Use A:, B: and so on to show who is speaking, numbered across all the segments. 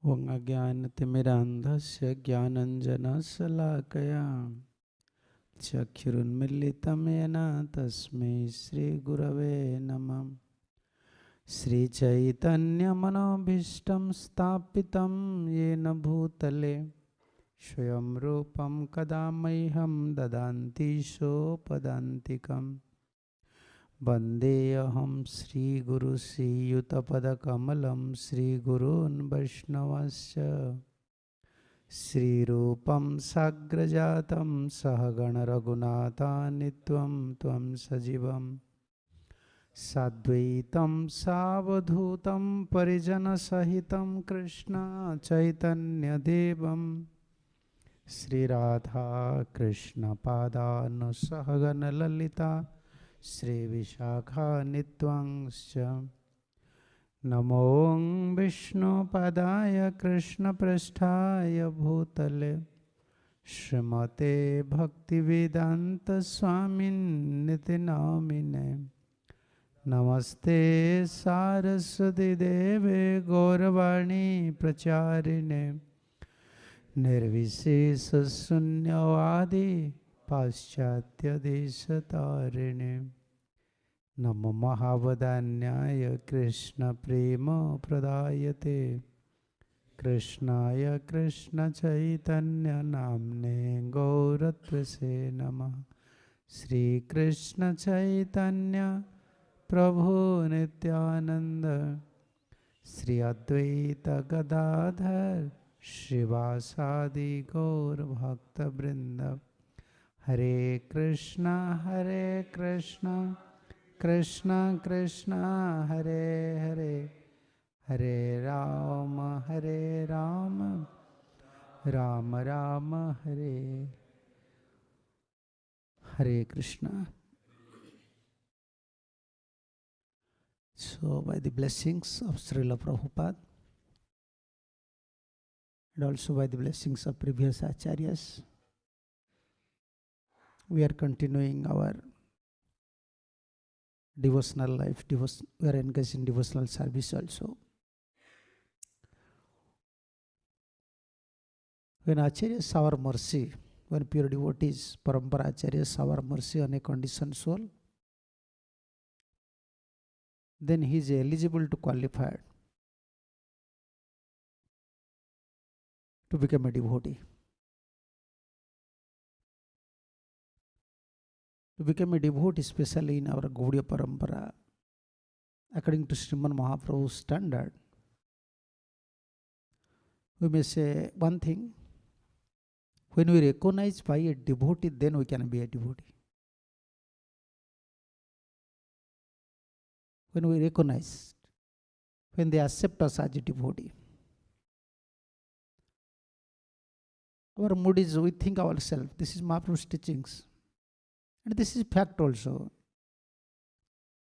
A: ॐ अज्ञानतिमिरान्धस्य ज्ञानञ्जनशलाकया चक्षुरुन्मीलितं येन तस्मै श्रीगुरवे नमः। श्रीचैतन्यमनोभीष्टं स्थापितं येन भूतले स्वयं रूपं कदा मह्यं ददाति सोपदान्तिकम्। वन्देऽहं श्रीगुरुश्रीयुतपदकमलं श्रीगुरून् वैष्णवश्च श्रीरूपं साग्रजातं सहगणरघुनाथान्वितं त्वं सजीवं साद्वैतं सावधूतं परिजनसहितं कृष्ण चैतन्यदेवं श्रीराधा कृष्णपादानुसहगणललिता श्रीविशाखान्वितांश्च। नमो विष्णुपदाय कृष्णपृष्ठाय भूतले श्रीमते भक्तिवेदान्तस्वामिन्निति नामिने। नमस्ते सारस्वती देवे गौरवाणी प्रचारिणे निर्विशेषशून्यवादी पाश्चात्यदेशतारिणे। नमो महावदान्याय कृष्णप्रेमप्रदायते कृष्णाय कृष्णचैतन्यनाम्ने गौरत्वसे नमः। श्रीकृष्णचैतन्य प्रभु नित्यानन्द श्री अद्वैत गदाधर श्रीवासादि गौरभक्तवृन्द। हरे कृष्णा कृष्ण कृष्ण हरे हरे, हरे Ram Ram Ram Hare Hare Krishna. So by the blessings of Srila Prabhupada and also by the blessings of previous acharyas, we are continuing our devotional life. We are engaged in devotional service also. When acharyas shower mercy, when pure devotees, parampara acharyas shower mercy on a conditioned soul, then he is eligible to qualify to become a devotee. To become a devotee, especially in our Gaudiya Parampara, according to Sriman Mahaprabhu's standard, we may say one thing: when we recognize by a devotee, then we can be a devotee. When we recognize, when they accept us as a devotee, our mood is, we think ourselves, this is Mahaprabhu's teachings. And this is fact also.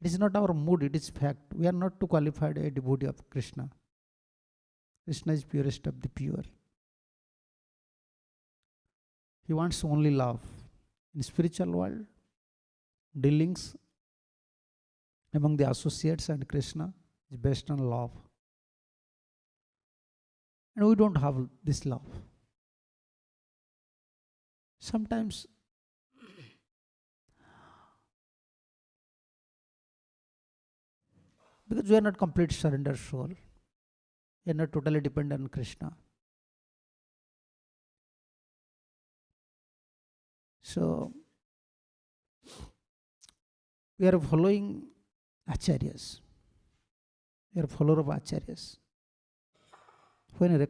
A: It is not our mood, it is fact. We are not to qualify a devotee of Krishna. Krishna is purest of the pure. He wants only love. In spiritual world, dealings among the associates and Krishna is based on love. And we don't have this love. Sometimes because we are not complete surrender soul, we are not totally dependent on Krishna. So we are following acharyas. We are follower of acharyas. When we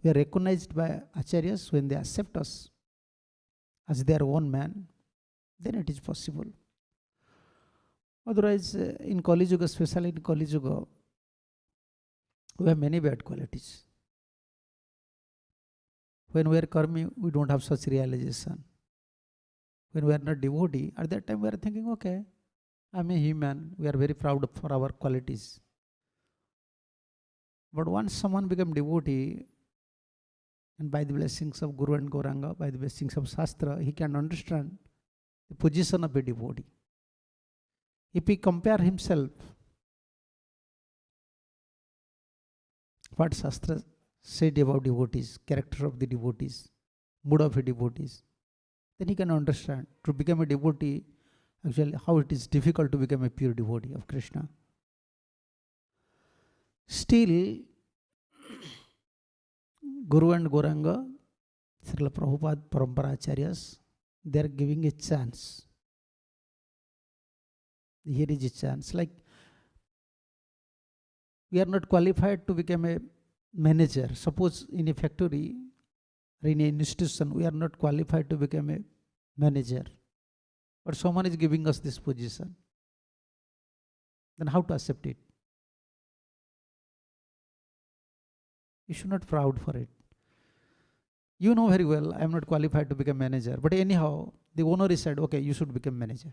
A: are recognized by acharyas, when they accept us as their own man, then it is possible. Otherwise, in Kali Yuga, especially in Kali Yuga, we have many bad qualities. When we are karmi, we don't have such realization. When we are not devotee, at that time we are thinking, okay, I am a human, we are very proud for our qualities. But once someone becomes devotee, and by the blessings of Guru and Gauranga, by the blessings of Shastra, he can understand the position of a devotee. If he compare himself, what Shastra said about devotees, character of the devotees, mood of a devotees, then he can understand to become a devotee, actually how it is difficult to become a pure devotee of Krishna. Still, Guru and Gauranga, Srila Prabhupada, Paramparacharyas, they are giving a chance. Here is a chance. Like, we are not qualified to become a manager. Suppose in a factory or in an institution, we are not qualified to become a manager. But someone is giving us this position. Then how to accept it? You should not be proud for it. You know very well, I am not qualified to become manager. But anyhow, the owner is said, okay, you should become manager.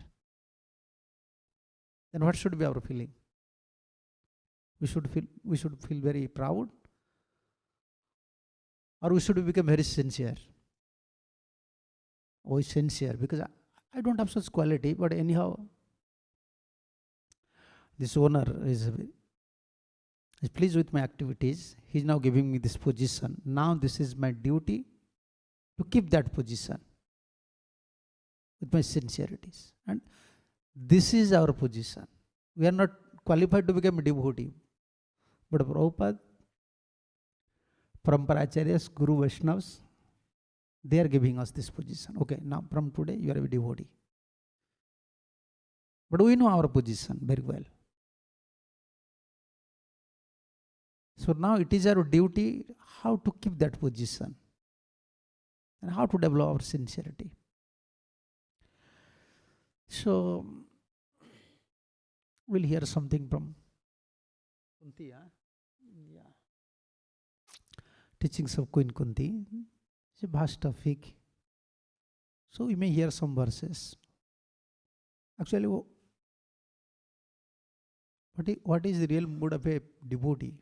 A: Then what should be our feeling? We should feel very proud, or we should become very sincere. Oh, sincere, because I don't have such quality, but anyhow, this owner is pleased with my activities. He is now giving me this position. Now this is my duty to keep that position with my sincerities. And this is our position. We are not qualified to become a devotee. But Prabhupada, Paramparacharyas, Guru Vaishnavas, they are giving us this position. Okay, now from today you are a devotee. But we know our position very well. So now it is our duty how to keep that position and how to develop our sincerity. So we'll hear something from Kunti. Yeah. Teachings of Queen Kunti. It's a vast topic. So we may hear some verses. Actually, what is the real mood of a devotee?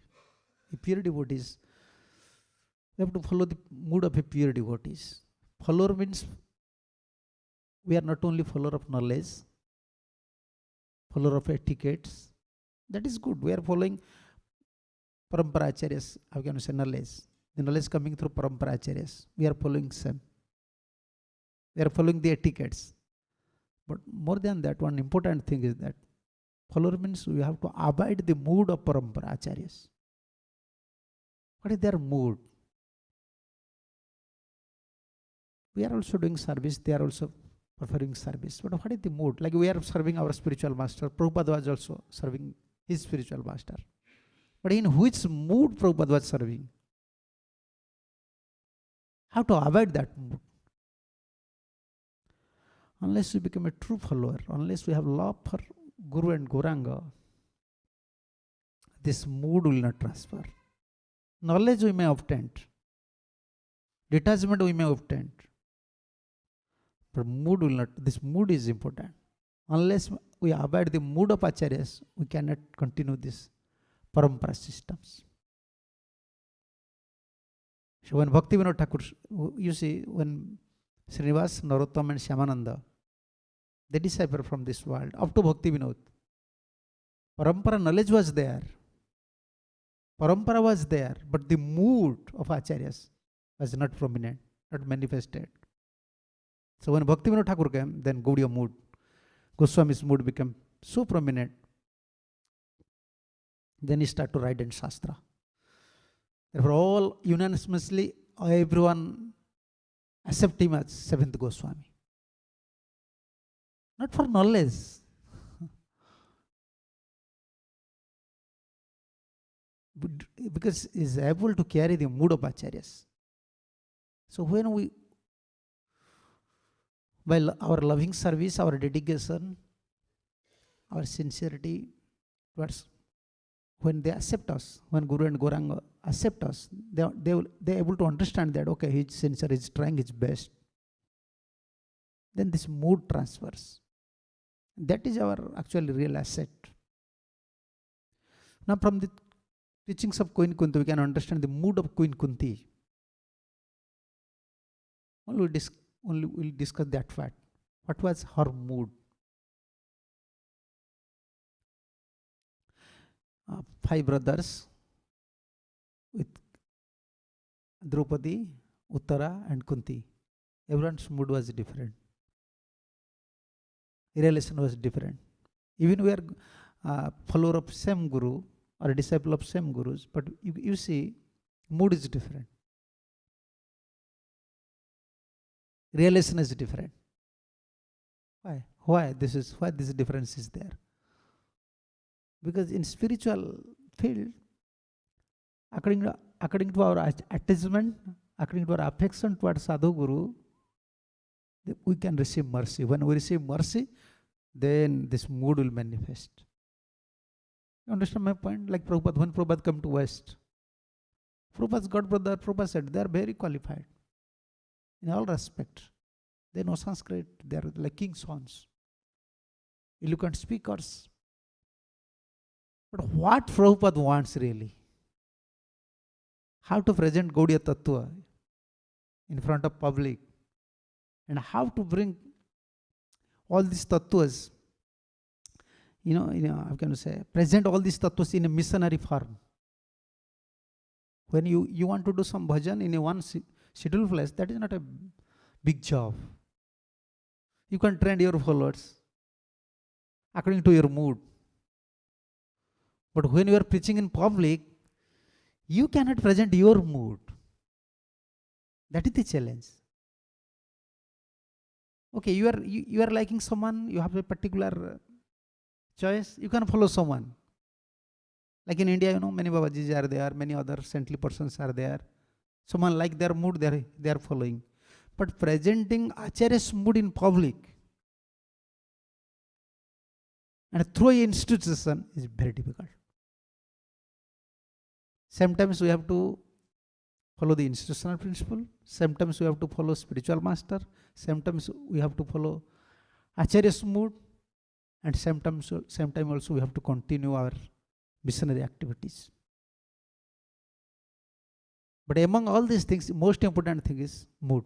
A: A pure devotees, we have to follow the mood of a pure devotees. Follower means we are not only follower of knowledge, follower of etiquettes. That is good. We are following Paramparacharyas. How can you say knowledge? The knowledge coming through Paramparacharyas. We are following some. We are following the etiquettes. But more than that, one important thing is that follower means we have to abide the mood of Paramparacharyas. What is their mood? We are also doing service, they are also performing service. But what is the mood? Like we are serving our spiritual master. Prabhupada was also serving his spiritual master. But in which mood Prabhupada was serving? How to avoid that mood? Unless we become a true follower, unless we have love for Guru and Gauranga, this mood will not transfer. Knowledge we may obtain, detachment we may obtain, but mood will not. This mood is important. Unless we abide the mood of Acharyas, we cannot continue this parampara systems. So when Bhakti Vinod Thakur, you see, when Srinivas, Narottam and Shyamananda, they decipher from this world, up to Bhakti Vinod, parampara knowledge was there. Parampara was there, but the mood of Acharyas was not prominent, not manifested. So when Bhakti Vinod Thakur came, then Gaudiya mood, Goswami's mood became so prominent. Then he started to write in Shastra. Therefore, all unanimously, everyone accept him as seventh Goswami. Not for knowledge. Because he is able to carry the mood of Acharyas. So when we, by our loving service, our dedication, our sincerity towards, when they accept us, when Guru and Gauranga accept us, they are able to understand that, okay, he is sincere, he is trying his best. Then this mood transfers. That is our actually real asset. Now from the teachings of Queen Kunti, we can understand the mood of Queen Kunti. Only we'll discuss that fact. What was her mood? 5 brothers with Draupadi, Uttara and Kunti. Everyone's mood was different. Relation was different. Even we are follower of same guru or a disciple of same gurus, but you see, mood is different. Relation is different. Why? Why this difference is there? Because in spiritual field, according to our attachment, according to our affection towards Sadhu Guru, we can receive mercy. When we receive mercy, then this mood will manifest. You understand my point? Like Prabhupada, when Prabhupada come to West, Prabhupada's God brother, Prabhupada said, they are very qualified in all respect. They know Sanskrit, they are like king's sons, eloquent speakers. But what Prabhupada wants really? How to present Gaudiya Tattva in front of public, and how to bring all these tattvas, how can you say, present all these tattvas in a missionary form. When you want to do some bhajan in a one scheduled place, that is not a big job. You can train your followers according to your mood. But when you are preaching in public, you cannot present your mood. That is the challenge. Okay, you are liking someone, you have a particular choice, you can follow someone. Like in India, many Babajis are there, many other saintly persons are there. Someone like their mood, they are following. But presenting Acharya's mood in public and through an institution is very difficult. Sometimes we have to follow the institutional principle, sometimes we have to follow spiritual master, sometimes we have to follow Acharya's mood, and sometimes also we have to continue our missionary activities. But among all these things, most important thing is mood.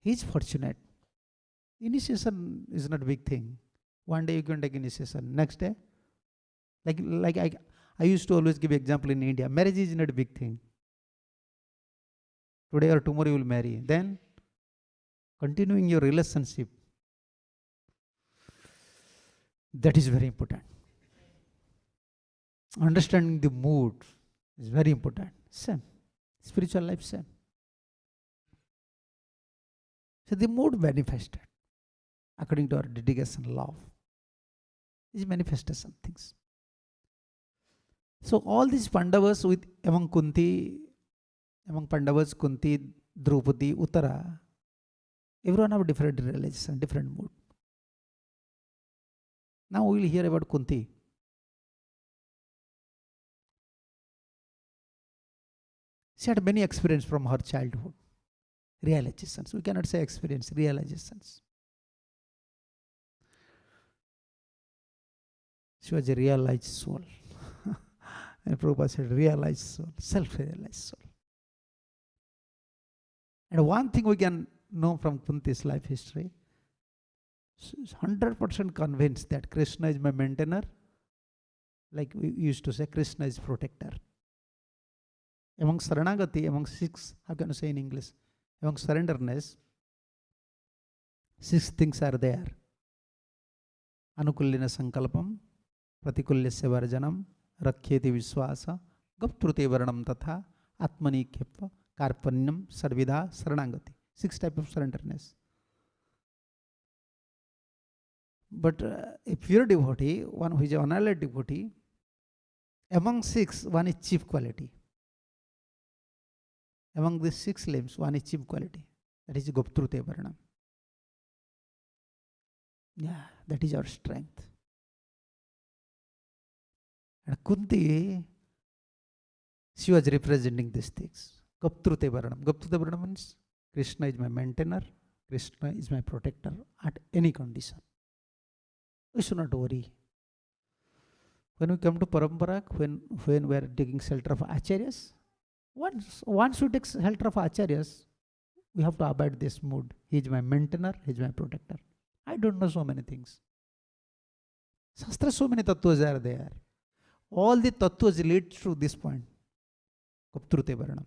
A: He is fortunate. Initiation is not a big thing. One day you can take initiation, next day, like I used to always give example in India, marriage is not a big thing. Today or tomorrow you will marry. Then continuing your relationship, that is very important. Understanding the mood is very important. Same. Spiritual life, same. So the mood manifested according to our dedication, love, is manifestation things. So all these Pandavas among Pandavas, Kunti, Draupadi, Uttara, everyone have different realization, different mood. Now we will hear about Kunti. She had many experience from her childhood. Realizations. We cannot say experience, realizations. She was a realized soul. And Prabhupada said, realized soul, self-realized soul. And one thing we can know from Kunti's life history, she is 100% convinced that Krishna is my maintainer. Like we used to say, Krishna is protector. Among Saranagati, among 6, how can I say in English? Among surrenderness, 6 things are there. Anukullina sankalpam, pratikulyasya varjanam, rakhyeti viswasa, gaptrute varanam tatha, atmani kheppa, karpanyam, sarvidha, saranagati. 6 types of surrenderness. But a pure devotee, one who is an unallied devotee, among 6, one is chief quality. Among these 6 limbs, one is chief quality. That is Goptrute Varanam. Yeah, that is our strength. And Kunti, she was representing these things. Goptrute Varanam. Goptrute Varanam means Krishna is my maintainer, Krishna is my protector at any condition. We should not worry. When we come to Parampara, when we are taking shelter of Acharyas, once we take shelter of Acharyas, we have to abide this mood. He is my maintainer, he is my protector. I don't know so many things. Shastra, so many tattvas are there. All the tattvas lead to this point. Guptrute Varanam.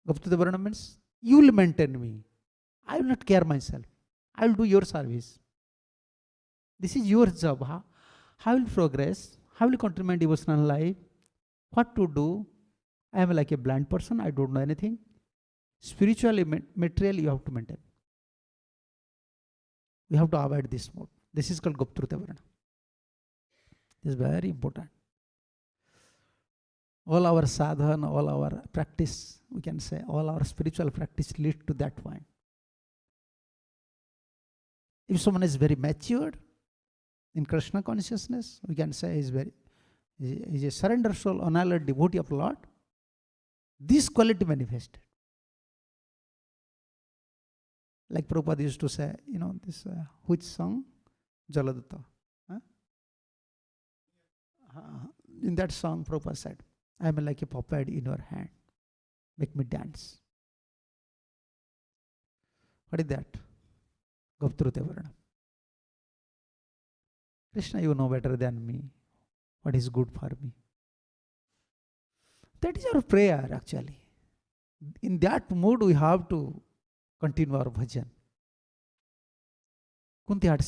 A: Guptrute Varanam means you will maintain me. I will not care myself. I will do your service. This is your job. How will progress? How will contribute my devotional life? What to do? I am like a blind person. I don't know anything. Spiritually, materially, you have to maintain. We have to avoid this mode. This is called Guptrute Varana. This is very important. All our sadhana, all our practice, we can say, all our spiritual practice lead to that point. If someone is very matured in Krishna consciousness, we can say is a surrender soul, annihilated devotee of Lord. This quality manifested. Like Prabhupada used to say, this which song? Jaladutta. Huh? In that song, Prabhupada said, I am like a puppet in your hand. Make me dance. What is that? Guptrute Varana. Krishna, you know better than me what is good for me. That is our prayer actually. In that mood we have to continue our bhajan. Kunti had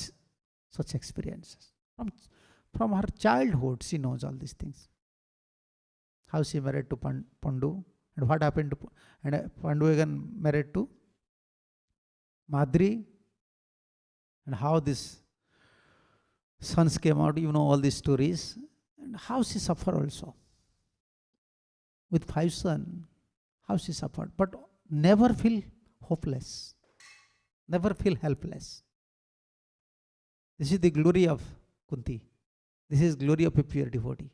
A: such experiences. From her childhood she knows all these things. How she married to Pandu and what happened to Pandu again married to Madri and how these sons came out, all these stories and how she suffered also. With 5 sons, how she suffered, but never feel hopeless, never feel helpless. This is the glory of Kunti. This is glory of a pure devotee.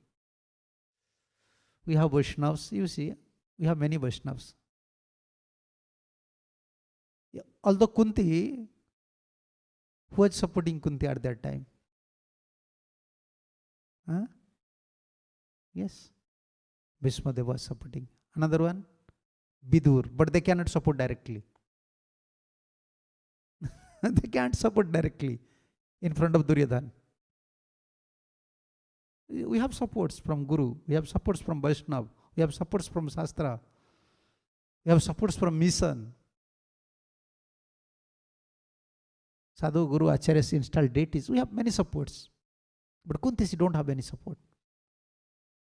A: We have Vaishnavas, you see, we have many Vaishnavas. Although Kunti, who was supporting Kunti at that time? Huh? Yes. Bhismadeva was supporting. Another one, Vidur, but they cannot support directly. They can't support directly in front of Duryodhana. We have supports from Guru, we have supports from Vaishnava, we have supports from Shastra, we have supports from mission. Sadhu, Guru, Acharyas, installed deities, we have many supports. But Kunti, she don't have any support.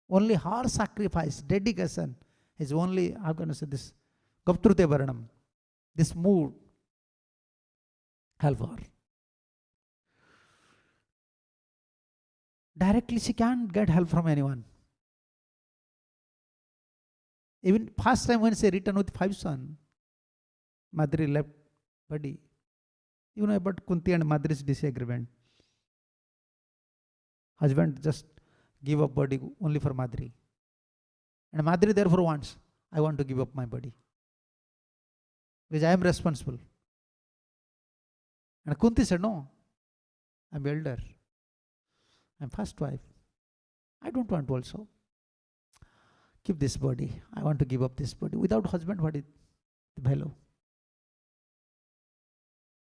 A: Only her sacrifice, dedication is only, how can I say this, Guptrute Varanam, this mood help her. Directly she can't get help from anyone. Even first time when she returned with 5 sons, Madri left body. You know about Kunti and Madri's disagreement. Husband just give up body only for Madri. And Madri therefore wants, I want to give up my body. Because I am responsible. And Kunti said, no, I am elder. I am first wife. I don't want to also keep this body. I want to give up this body. Without husband, what is the value?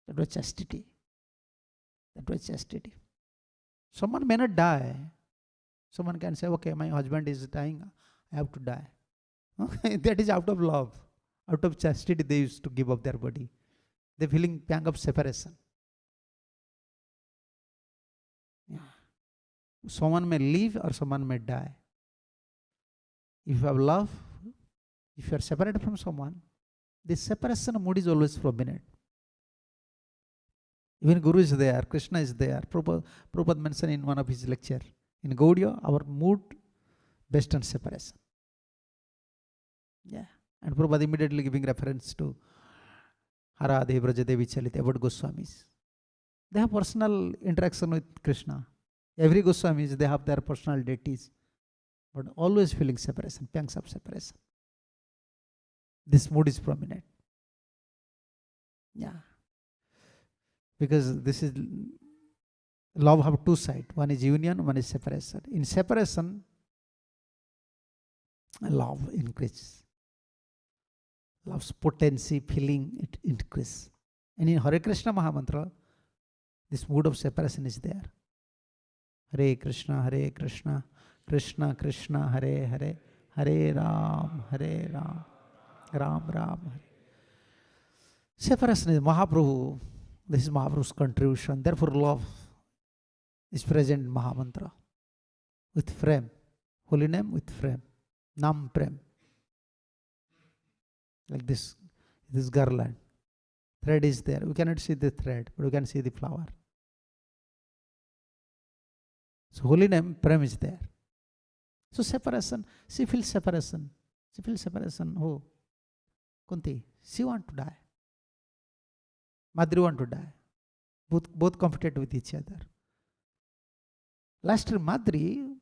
A: That was chastity. That was chastity. Someone may not die. Someone can say, okay, my husband is dying, I have to die. That is out of love. Out of chastity, they used to give up their body. They are feeling pang of separation. Yeah. Someone may live or someone may die. If you have love, if you are separated from someone, this separation mood is always prominent. Even Guru is there, Krishna is there. Prabhupada mentioned in one of his lectures. In Gaudiya, our mood based on separation. Yeah. And Prabhupada immediately giving reference to Haradhe, Vrajadevi, Chalit, about Goswamis. They have personal interaction with Krishna. Every Goswamis, they have their personal deities. But always feeling separation, pangs of separation. This mood is prominent. Yeah. Because this is, love have 2 sides. One is union, one is separation. In separation, love increases. Love's potency, feeling, it increases. And in Hare Krishna Mahamantra, this mood of separation is there. Hare Krishna, Krishna Krishna, Hare Hare, Hare Ram, Ram Ram, Hare. Separation is Mahaprabhu. This is Mahaprabhu's contribution. Therefore, love is present in Mahamantra with frame. Holy name with frame. Nam Prem. Like this garland. Thread is there. We cannot see the thread, but we can see the flower. So holy name, Prem is there. So separation, she feels separation. She feels separation. Oh, Kunti, she want to die. Madri want to die. Both competed with each other. Last year, Madri,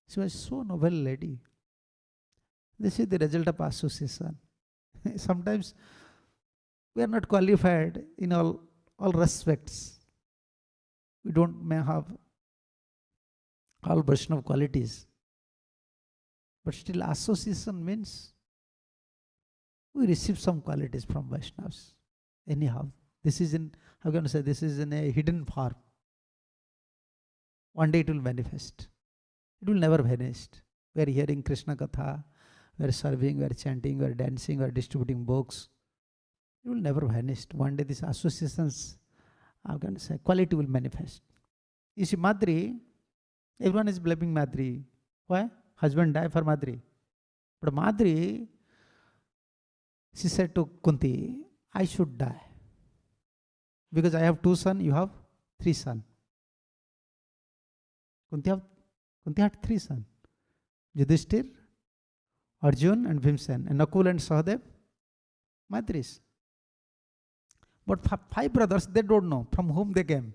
A: she was so noble lady. This is the result of association. Sometimes we are not qualified in all respects. We may have all Vaishnava qualities. But still association means we receive some qualities from Vaishnavas. Anyhow, this is in a hidden form. One day it will manifest. It will never vanish. We are hearing Krishna Katha, we are serving, we are chanting, we are dancing, we are distributing books. It will never vanish. One day these associations, quality will manifest. You see, Madri, everyone is blaming Madri. Why? Husband died for Madri. But Madri, she said to Kunti, I should die. Because I have 2 sons, you have 3 sons. Kunti had 3 sons. Yudhishthir, Arjun and Bhimsen. And Nakul and Sahadev, Madris. But 5 brothers, they don't know from whom they came.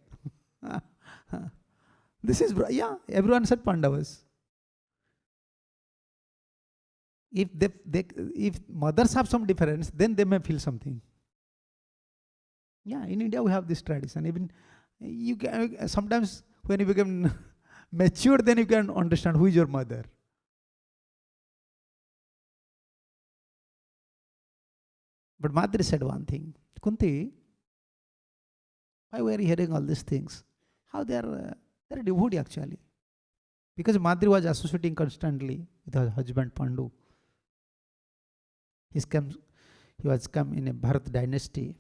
A: Everyone said Pandavas. If mothers have some difference, then they may feel something. Yeah, in India we have this tradition. Even you can, sometimes when you become mature, then you can understand who is your mother. But Madri said one thing, Kunti, why were you hearing all these things? How they are devotee actually. Because Madri was associating constantly with her husband Pandu. He was come in a Bharat dynasty.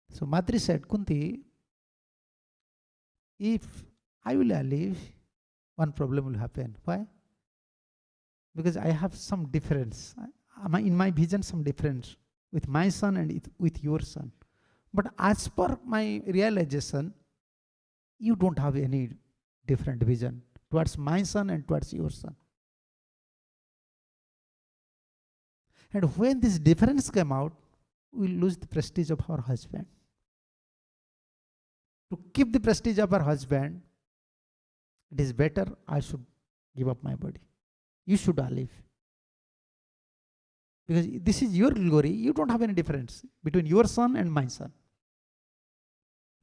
A: So Madri said, Kunti, if I will live, one problem will happen. Why? Because I have some difference. In my vision, some difference with my son and with your son. But as per my realization, you don't have any different vision towards my son and towards your son. And when this difference came out, we lose the prestige of our husband. To keep the prestige of our husband, it is better I should give up my body. You should live. Because this is your glory, you don't have any difference between your son and my son.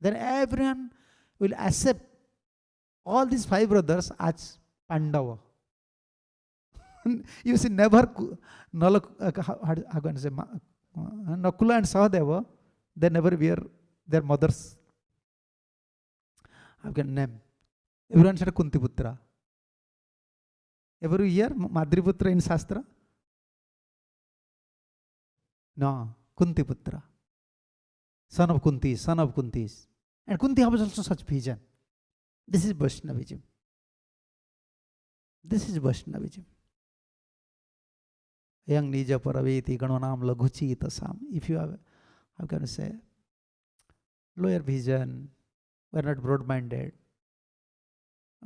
A: Then everyone will accept all these 5 brothers as Pandava. You see, never Nakula and Sahadeva, they never wear their mother's name. Everyone said Kunti Putra. Ever hear Madri Putra in Shastra? No, Kunti Putra. Son of Kunti, son of Kuntis. And Kunti has also such vision. This is Vaishnavism. This is Vaishnavism. Yang Nija Paraveti Ganonam Laghuchi Tasam. If you have, how can I say, lower vision, we are not broad-minded.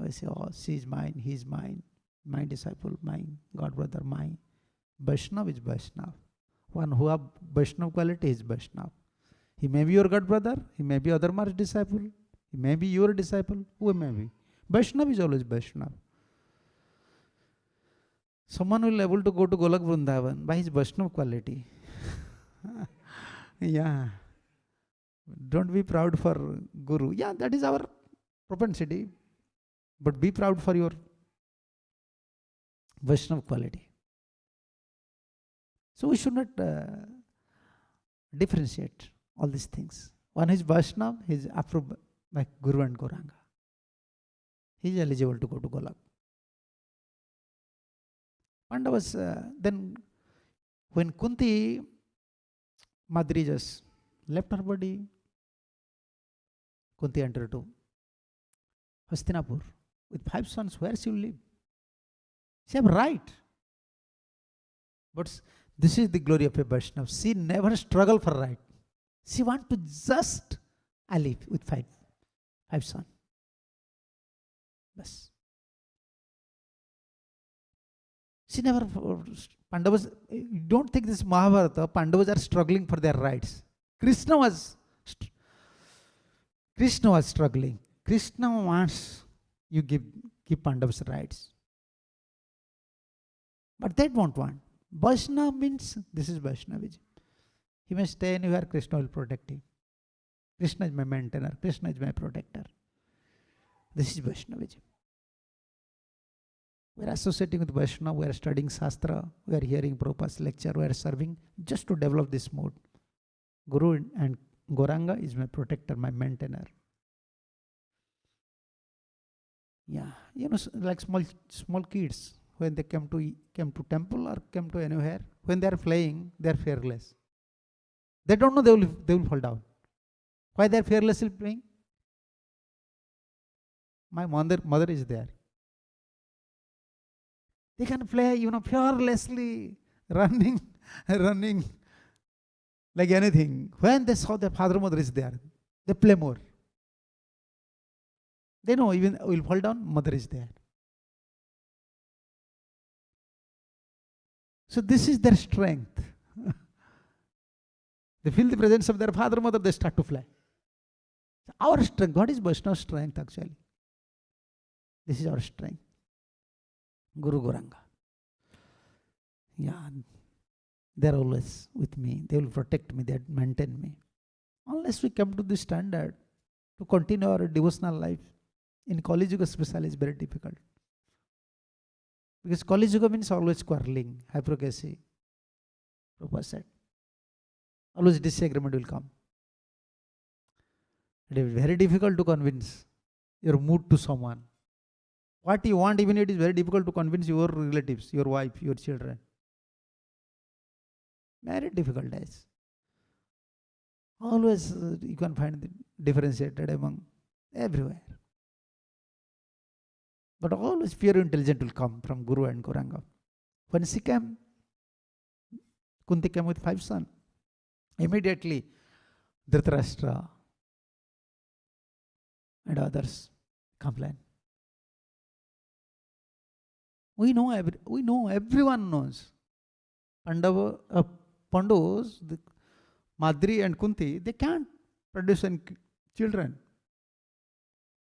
A: I say, oh, she is mine, he is mine, my disciple, mine, God brother, mine. Vaishnav is Vaishnav. One who have Vaishnav quality is Vaishnav. He may be your God brother, he may be other Maharaj disciple, he may be your disciple, who may be. Vaishnav is always Vaishnav. Someone will be able to go to Golak Vrindavan by his Vaishnav quality. Yeah. Don't be proud for Guru. Yeah, that is our propensity. But be proud for your Vaishnav quality. So we should not differentiate all these things. One is Vaishnav, he is approved by Guru and Gauranga. he is eligible to go to Golak. Pandavas, then when Kunti, Madri just left her body, Kunti entered to Hastinapur with 5 sons. Where she will live? She have right. But this is the glory of a Vaishnava. She never struggle for right. She want to just live with five sons. Bas. She never, Pandavas, you don't think this Mahabharata, Pandavas are struggling for their rights. Krishna was struggling. Krishna wants you give Pandavas rights. But they don't want. Vaishnava means this is Vaishnavism. He may stay anywhere, Krishna will protect him. Krishna is my maintainer, Krishna is my protector. This is Vaishnavism. We are associating with Vaishnava, we are studying Shastra, we are hearing Prabhupada's lecture, we are serving just to develop this mode. Guru and Gauranga is my protector, my maintainer. Yeah, you know, like small kids, when they came to temple or came to anywhere, when they are flying, they are fearless. They don't know they will fall down. Why they are fearlessly playing? My mother is there. They can play, you know, fearlessly, running like anything. When they saw their father, mother is there, they play more. They know even will fall down, mother is there. So this is their strength. They feel the presence of their father, mother, they start to fly. Our strength, what is Vaishnava strength actually? This is our strength. Guru Gauranga. Yeah, they're always with me. They will protect me, they will maintain me. Unless we come to this standard to continue our devotional life, in Kali Yuga especially is very difficult. Because Kali Yuga means always quarreling, hypocrisy. Prabhupada said. Always disagreement will come. It is very difficult to convince your mood to someone. What you want, even it is very difficult to convince your relatives, your wife, your children. Very difficult days. Always you can find the differentiated among everywhere. But always pure intelligence will come from Guru and Gauranga. When she came, Kunti came with 5 sons. Immediately, Dhritarashtra and others complain. We know, everyone knows. Pandavas, Madri and Kunti, they can't produce any children.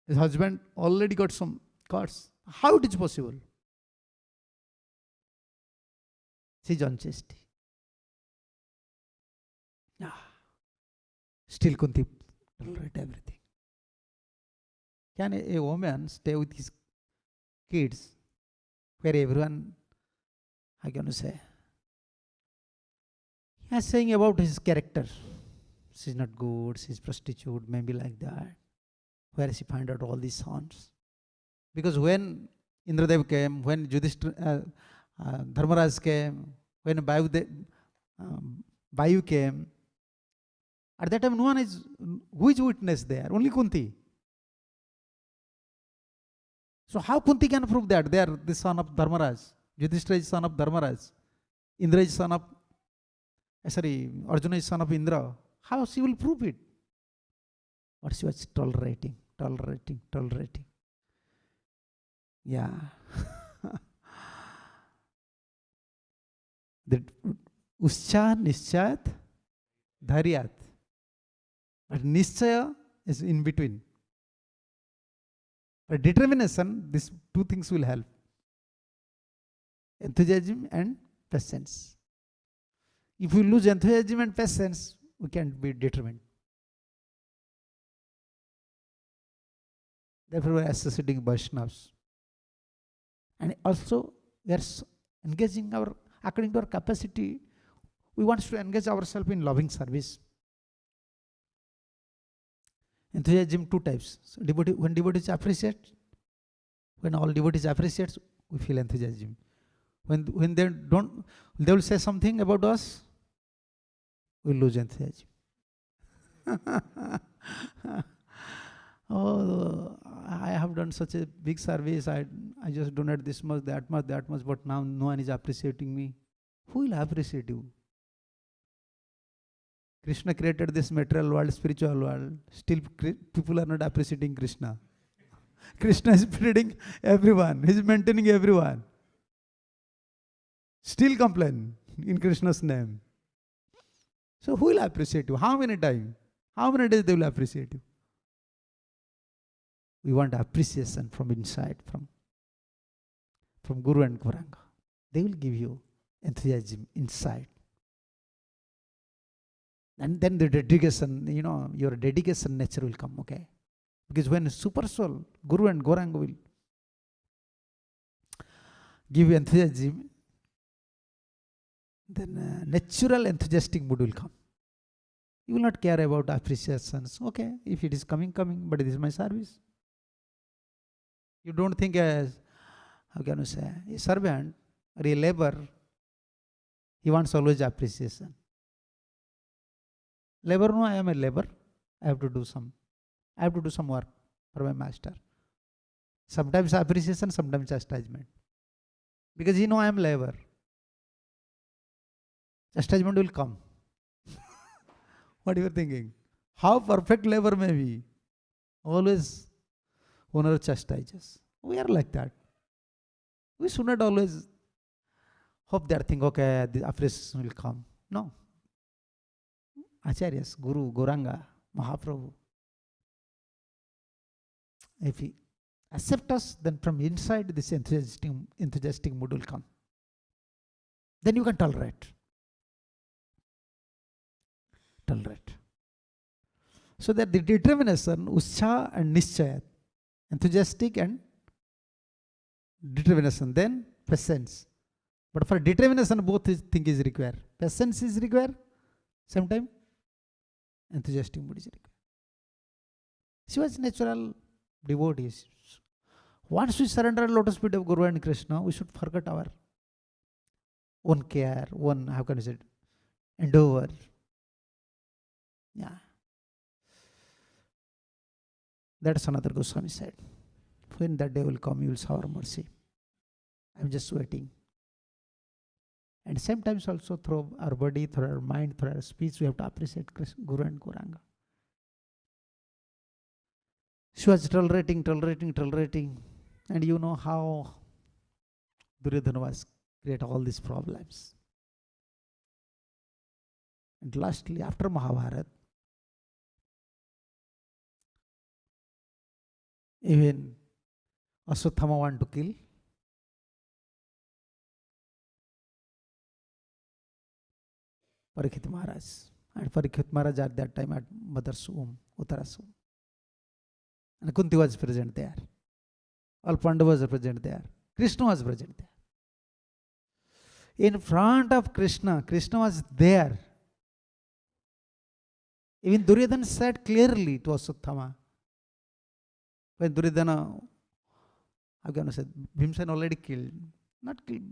A: His husband already got some gods. How it is possible? She is unchaste. Still Kunti tolerate everything. Can a woman stay with his kids where everyone, I can say, he is saying about his character. She's not good, she's prostitute, maybe like that. Where she find out all these sons? Because when Indradev came, when Dharmaraj came, when Vayu came, at that time no one is, who is witness there? Only Kunti. So how Kunti can prove that they are the son of Dharmaraj? Yudhishthira is son of Dharmaraj. Indra is son of, Arjuna is son of Indra. How she will prove it? But she was tolerating. Yeah. The Uscha Nischayat Dharyat. But Nischaya is in between. For determination, these 2 things will help. Enthusiasm and patience. If we lose enthusiasm and patience, we can't be determined. Therefore, we are associating Vaishnavas. And also, we are engaging according to our capacity, we want to engage ourselves in loving service. Enthusiasm 2 types. So when devotees appreciate, When all devotees appreciate, we feel enthusiasm. When they don't, they will say something about us, we lose enthusiasm. Oh, I have done such a big service. I just donate this much, that much, that much, but now no one is appreciating me. Who will appreciate you? Krishna created this material world, spiritual world. Still, people are not appreciating Krishna. Krishna is feeding everyone. He is maintaining everyone. Still complain in Krishna's name. So who will appreciate you? How many times? How many days they will appreciate you? We want appreciation from inside, from Guru and Gauranga. They will give you enthusiasm inside. And then the dedication, your dedication nature will come, okay? Because when super soul, Guru and Gauranga will give you enthusiasm, then natural enthusiastic mood will come. You will not care about appreciations. Okay, if it is coming, but it is my service. You don't think as, how can you say, a servant or a labor, he wants always appreciation. Labor, no, I am a labor. I have to do some work for my master. Sometimes appreciation, sometimes chastisement. Because he know I am labor. Chastisement will come. What are you thinking? How perfect labor may be, always owner chastises. We are like that. We should not always hope that thing, okay, the appreciation will come. No. Acharyas, Guru, Gauranga, Mahaprabhu. If he accept us, then from inside this enthusiastic mood will come. Then you can tolerate. So that the determination, Uscha and Nischaya, enthusiastic and determination, then patience. But for determination, both things is required. Patience is required, same time, enthusiastic mood is required. She was natural devotees. Once we surrender lotus feet of Guru and Krishna, we should forget our own care, how can I say it, endeavor. Yeah. That's another Goswami said. When that day will come, you will shower mercy. I'm just waiting. And sometimes also through our body, through our mind, through our speech, we have to appreciate Guru and Gauranga. She was tolerating. And you know how Duryodhana was create all these problems. And lastly, after Mahabharata, even Ashwatthama wanted to kill Parikshit Maharaj. And Parikshit Maharaj at that time at mother's womb, Uttara's womb. And Kunti was present there. All Pandavas were present there. Krishna was present there. In front of Krishna, Krishna was there. Even Duryodhana said clearly to Ashwatthama, when Duryodhana, how can I say, Bhimsen already killed. Not killed,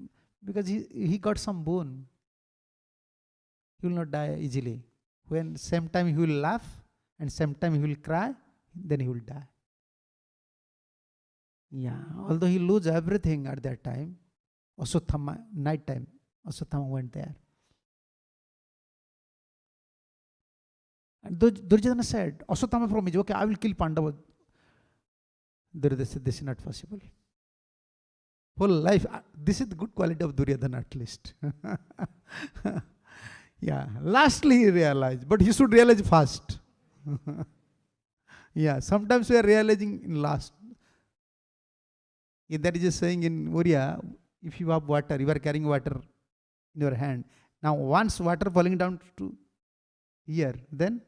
A: because he got some boon. He will not die easily. When same time he will laugh and same time he will cry, then he will die. Yeah, although he lose everything at that time, Ashwatthama, night time, Ashwatthama went there. And Duryodhana said, Ashwatthama promised, okay, I will kill Pandava. Duryodhana said, this is not possible. Whole life, this is the good quality of Duryodhana at least. Yeah, lastly he realized, but he should realize fast. Yeah, sometimes we are realizing in last. That is just saying in Oriya, if you have water, you are carrying water in your hand. Now once water falling down to here, then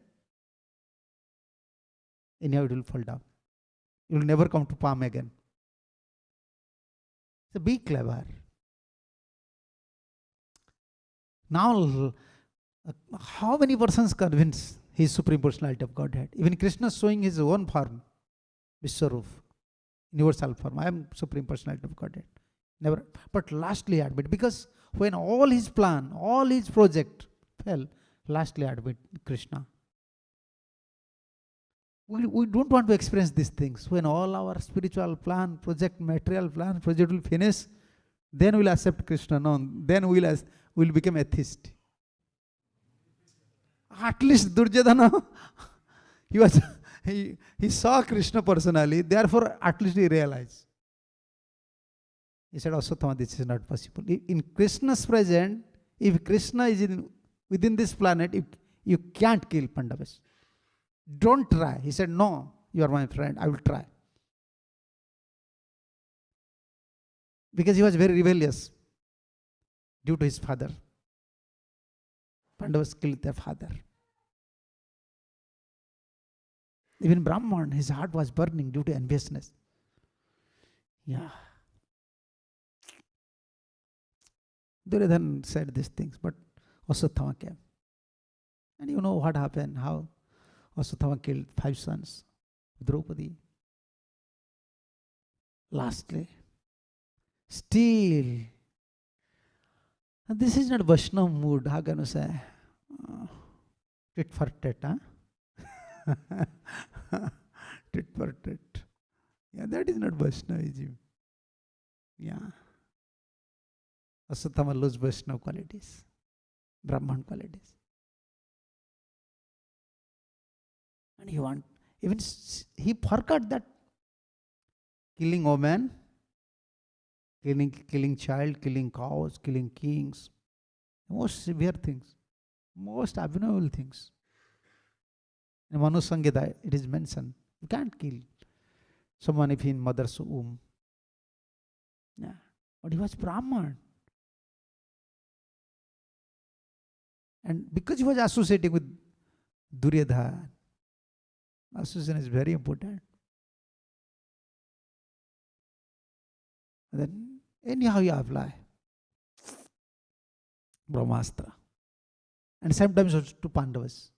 A: anyhow it will fall down. You will never come to palm again. So be clever. Now, how many persons convince His Supreme Personality of Godhead? Even Krishna showing His own form, Vishwarup. universal form. I am Supreme Personality of Godhead. Never. But lastly admit, because when all his plan, all his project fell, lastly admit Krishna. We don't want to experience these things. When all our spiritual plan, project, material plan, project will finish, then we'll accept Krishna. No, then we'll become atheist. At least Duryodhana, he saw Krishna personally, therefore at least he realized. He said, Aswathama, this is not possible. In Krishna's presence, if Krishna is within this planet, you can't kill Pandavas. Don't try. He said, no, you are my friend, I will try. Because he was very rebellious due to his father. Pandavas killed their father. Even Brahman, his heart was burning due to enviousness. Yeah. Duryodhana said these things, but Aswathama came. And you know what happened, how Aswathama killed 5 sons, Draupadi. Lastly, still, and this is not Vaishnava mood, how can you say? Tit for tat, huh? Tit for tat. Yeah, that is not Vaishnavism. Yeah. Aswathama lose Vaishnava qualities, Brahman qualities. And he forgot that killing women, killing child, killing cows, killing kings, most severe things, most abominable things. In Manu Samhita, it is mentioned, you can't kill someone if in mother's womb. Yeah. But he was Brahman. And because he was associating with Duryodhana, association is very important. And then anyhow you apply Brahmastra. And sometimes also to Pandavas.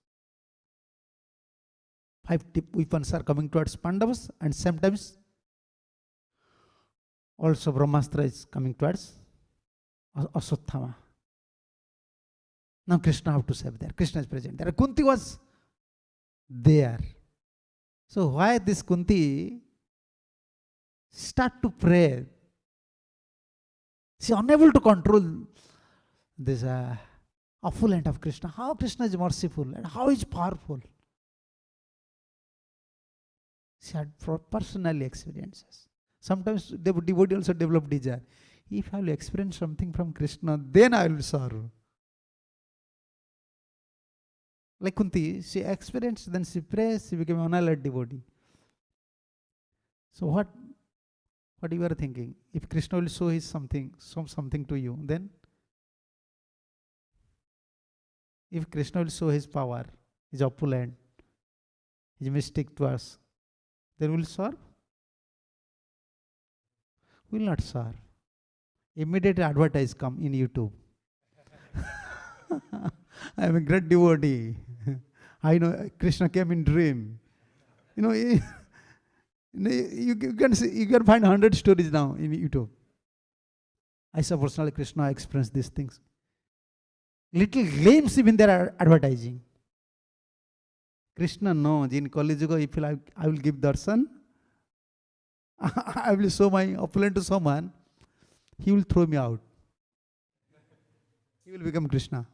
A: 5 weapons are coming towards Pandavas, and sometimes also Brahmastra is coming towards Aswathama. Now Krishna have to save there. Krishna is present there. Kunti was there. So why this Kunti start to pray? She is unable to control this affluent of Krishna. How Krishna is merciful and how he is powerful. She had personally experiences. Sometimes the devotee also develop desire. If I will experience something from Krishna, then I will serve. Like Kunti, she experienced, then she prays, she became an unallied devotee. So what you are thinking? If Krishna will show something to you, then if Krishna will show his power, his opulent, his mystic to us, then we will serve? We will not serve. Immediate advertise come in YouTube. I am a great devotee. I know Krishna came in dream. You know, you can find 100 stories now in YouTube. I saw personally Krishna experience these things. Little glimpse even they are advertising. Krishna knows in Kali Yuga, if I will give darshan, I will show my opulent to someone, he will throw me out. He will become Krishna.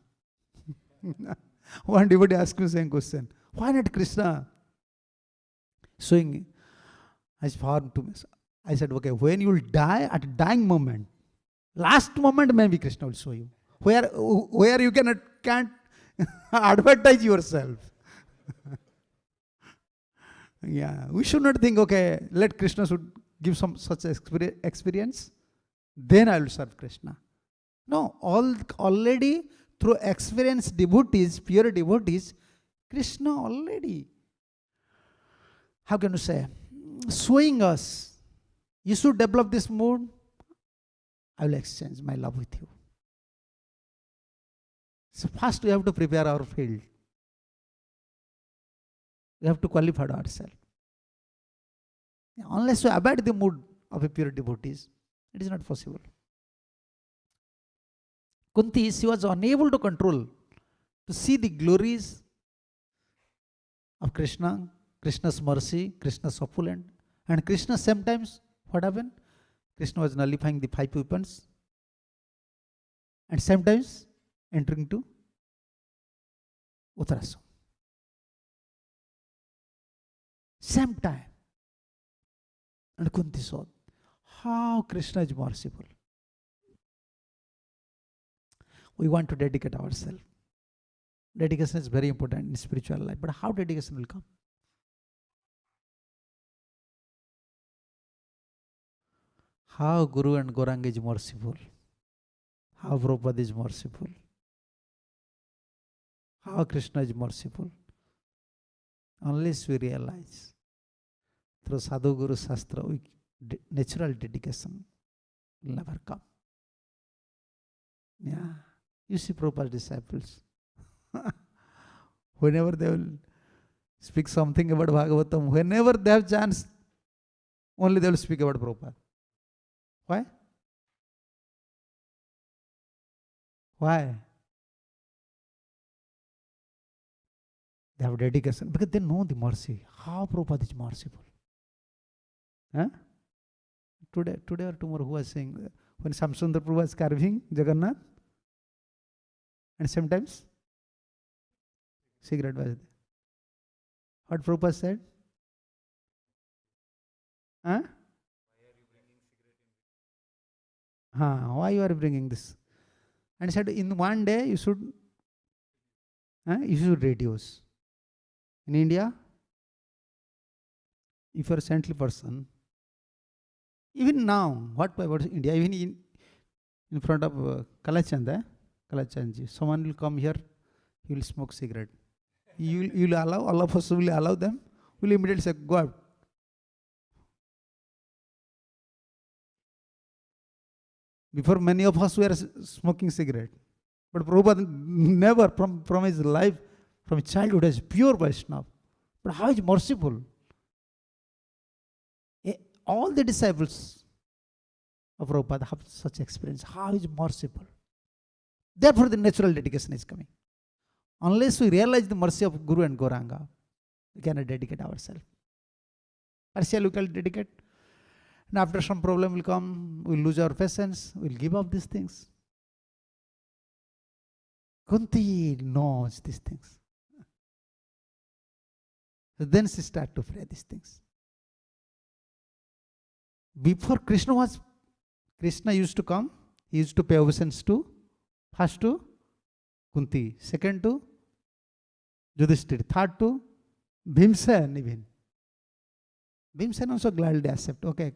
A: One devotee asked me the same question. Why not Krishna showing his form to me? I said, okay, when you will die, at dying moment, last moment maybe Krishna will show you. Where you can't advertise yourself. Yeah, we should not think, okay, let Krishna should give some such experience, then I will serve Krishna. No, already through experienced devotees, pure devotees, Krishna already, how can you say, showing us, you should develop this mood, I will exchange my love with you. So first we have to prepare our field. We have to qualify ourselves. Unless you abide the mood of a pure devotees, it is not possible. Kunti, she was unable to control, to see the glories of Krishna, Krishna's mercy, Krishna's opulent. And Krishna sometimes, what happened? Krishna was nullifying the 5 weapons and sometimes entering to Uttarasam. Same time. And Kunti saw how Krishna is merciful. We want to dedicate ourselves. Dedication is very important in spiritual life. But how dedication will come? How Guru and Gauranga is merciful. How Prabhupada is merciful. How Krishna is merciful. Unless we realize through Sadhu Guru Shastra, natural dedication will never come. Yeah. You see Prabhupada's disciples. Whenever they will speak something about Bhagavatam, whenever they have chance, only they will speak about Prabhupada. Why? Why? They have dedication because they know the mercy. How Prabhupada is merciful. Huh? Today or tomorrow, who was saying when Samsundar Prabhu was carving Jagannath, and sometimes cigarette was there. What Prabhupada said? Huh? Why you are bringing this? And he said, in one day you should reduce. In India, if you are a saintly person, even now, what about India? Even in front of Kalachandji, someone will come here, he will smoke cigarette. You will allow, all of us will allow them, we will immediately say, go out. Before many of us were smoking cigarette. But Prabhupada never, from his life, from his childhood, as pure Vaishnava. But how is merciful? All the disciples of Prabhupada have such experience. How is merciful? Therefore, the natural dedication is coming. Unless we realize the mercy of Guru and Gauranga, we cannot dedicate ourselves. Partially we can dedicate. And after some problem will come, we'll lose our patience, we'll give up these things. Kunti knows these things. So then she started to pray these things. Before Krishna used to come, he used to pay obeisance to, first to Kunti, second to Yudhishthira, third to Bhimsen even. Bhimsen also gladly accept, okay.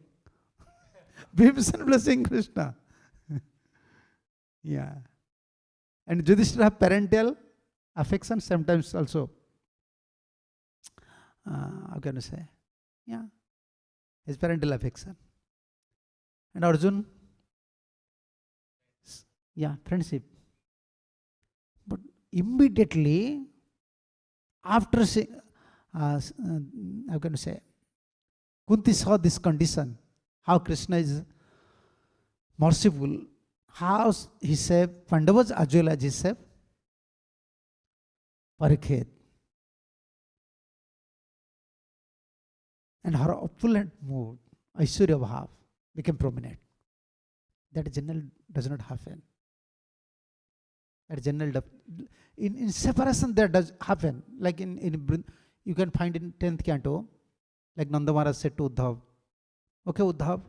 A: Bhimsen blessing Krishna. Yeah. And Yudhishthira have parental affection sometimes also. How can I say? Yeah. His parental affection. And Arjun, yeah, friendship. But immediately after how can I say? Kunti saw this condition, how Krishna is merciful, how he saved Pandavas as well as he saved Parikshit. And her opulent mood, Aishwarya Bhav, became prominent. That general does not happen. That general, in separation that does happen. Like you can find in 10th canto, like Nanda Maharaj said to Uddhav, okay Uddhav,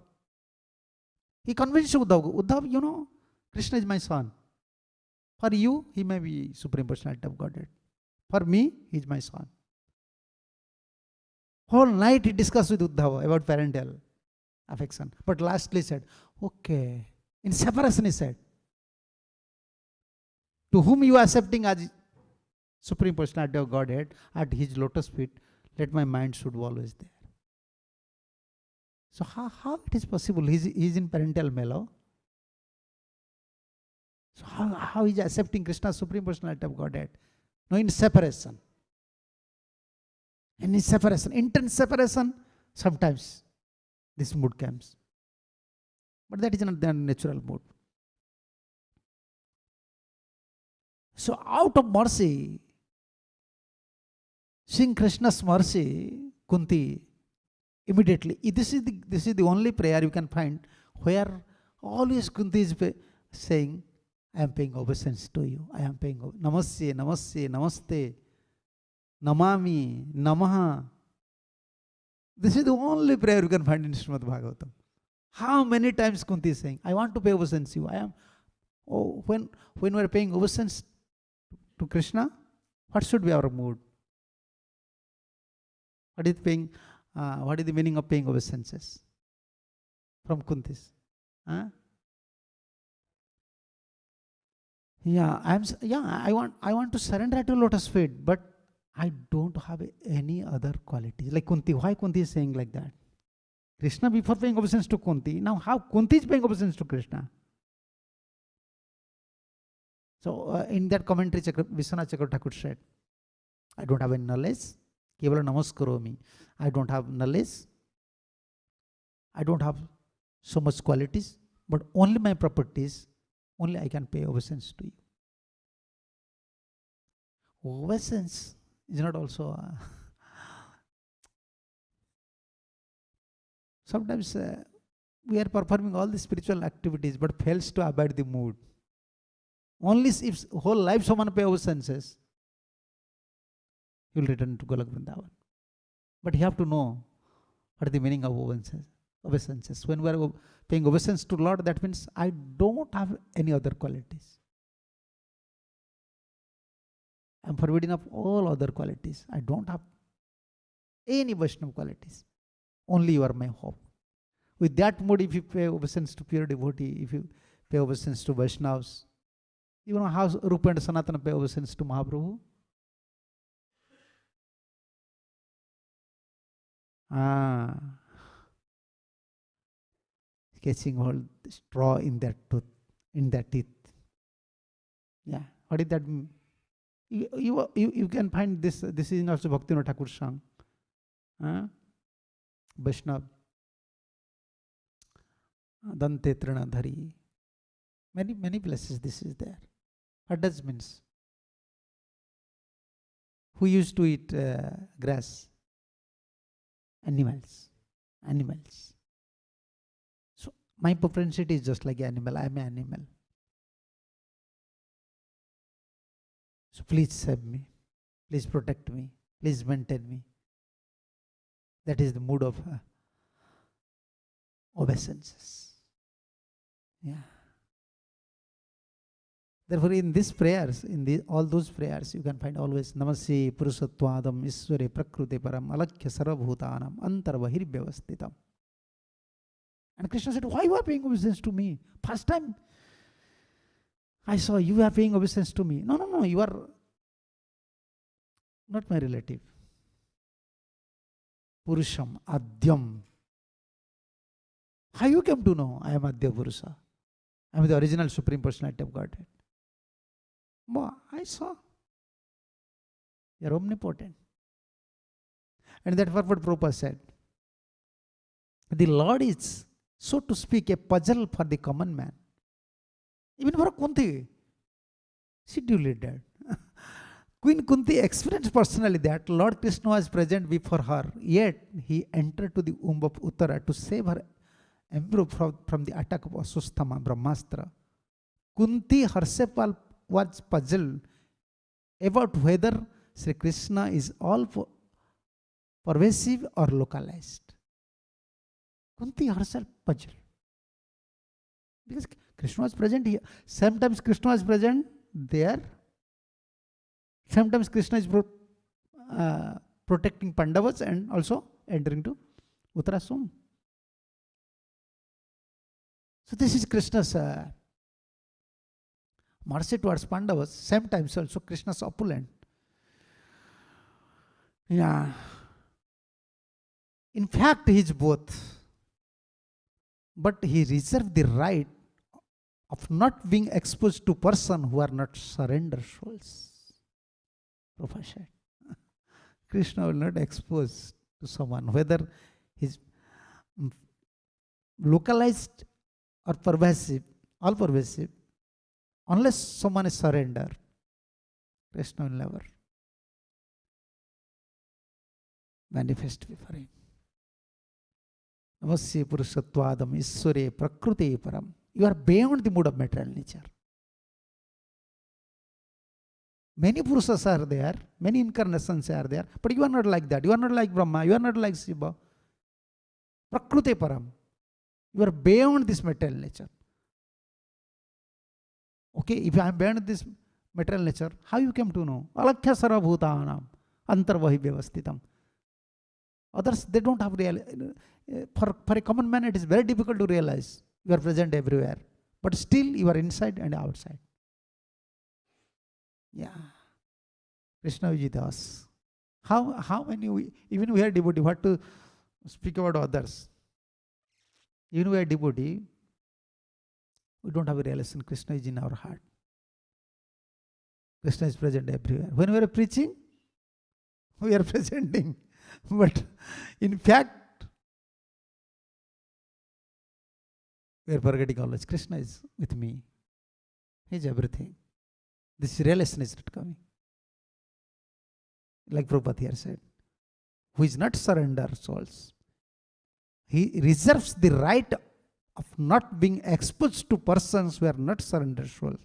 A: he convinced Uddhav, Uddhav, you know, Krishna is my son. For you, he may be Supreme Personality of Godhead. For me, he is my son. Whole night he discussed with Uddhava about parental affection. But lastly said, okay, in separation he said, to whom you are accepting as Supreme Personality of Godhead, at his lotus feet, let my mind should be always there. So how it is possible? He is in parental mellow. So how is he accepting Krishna's Supreme Personality of Godhead? No, in separation. And in separation, intense separation, sometimes this mood comes. But that is not the natural mood. So out of mercy, seeing Krishna's mercy, Kunti immediately, this is the only prayer you can find where always Kunti is saying, I am paying obeisance to you. I am paying Namasya, Namasya, Namaste, Namami, Namaha. This is the only prayer you can find in Srimad Bhagavatam. How many times Kunti is saying, I want to pay obeisance to you. When we are paying obeisance to Krishna, what should be our mood? What is the meaning of paying obeisances from Kuntis? I want to surrender at your lotus feet, but I don't have any other qualities. Like Kunti, why Kunti is saying like that? Krishna before paying obeisance to Kunti, now how Kunti is paying obeisance to Krishna? So in that commentary, Vishwanath Chakravarti Thakur said, I don't have any knowledge. Kevala namaskaromi. I don't have knowledge. I don't have so much qualities, but only my properties, only I can pay obeisance to you. Obeisance is not also sometimes we are performing all the spiritual activities but fails to abide the mood. Only if whole life someone pay obeisances, he will return to Golok Vrindavan. But you have to know what is the meaning of obeisances. When we are paying obeisance to Lord, that means I don't have any other qualities. I am forbidding of all other qualities. I don't have any Vaishnava qualities. Only you are my hope. With that mood, if you pay obeisance to pure devotee, if you pay obeisance to Vaishnavas, you know how Rupa and Sanatana pay obeisance to Mahaprabhu? Catching all the straw in their teeth. Yeah, what did that mean? You can find this is also Bhaktivinoda Thakur song. Vaishnav Dante Trina Dhari. Many places this is there. What does it means? Who used to eat grass? Animals. So my propensity is just like animal. I am an animal. So please save me. Please protect me. Please maintain me. That is the mood of obeisances. Yeah. Therefore, in these prayers, all those prayers, you can find always Namasi Purusatwadam Isware Prakrute Param Alakya Sarvabhutanam Antarvahir Vyavastitam. And Krishna said, why you are paying obeisance to me? First time I saw you are paying obeisance to me. No, you are not my relative. Purusham, Adyam. How you came to know I am Adya Purusa? I am the original Supreme Personality of Godhead. I saw. You are omnipotent. And that's what Prabhupada said. The Lord is, so to speak, a puzzle for the common man. Even for Kunti. She duly did. Queen Kunti experienced personally that Lord Krishna was present before her, yet he entered to the womb of Uttara to save her embryo from the attack of Asusthama, Brahmastra. Kunti herself was puzzled about whether Sri Krishna is all pervasive or localized. Kunti herself puzzled. Because Krishna was present here. Sometimes Krishna was present there. Sometimes Krishna is protecting Pandavas and also entering to Uttarasum. So this is Krishna's mercy towards Pandavas. Sometimes also Krishna's opulent. Yeah. In fact, he is both. But he reserved the right of not being exposed to persons who are not surrender souls. Prabhupada said, Krishna will not expose to someone, whether his localized or pervasive, all pervasive, unless someone is surrender, Krishna will never manifest before him. Namasya Purushattvadam Isware Prakrute Param. You are beyond the mood of material nature. Many Purusas are there, many incarnations are there, but you are not like that. You are not like Brahma, you are not like Shiva. Prakrute Param. You are beyond this material nature. Okay, if I am beyond this material nature, how you came to know? Alakhya sarva bhutanam antarvahi vyavastitam. Others, they don't have real. For a common man, it is very difficult to realize you are present everywhere. But still, you are inside and outside. Yeah. Krishna Vijitas. How many, even we are devotee, what to speak about others? Even we are devotee, we don't have a realization. Krishna is in our heart. Krishna is present everywhere. When we are preaching, we are presenting. But in fact, we are forgetting always. Krishna is with me. He is everything. This realization is not coming. Like Prabhupada here said, who is not surrender souls. He reserves the right of not being exposed to persons who are not surrender souls.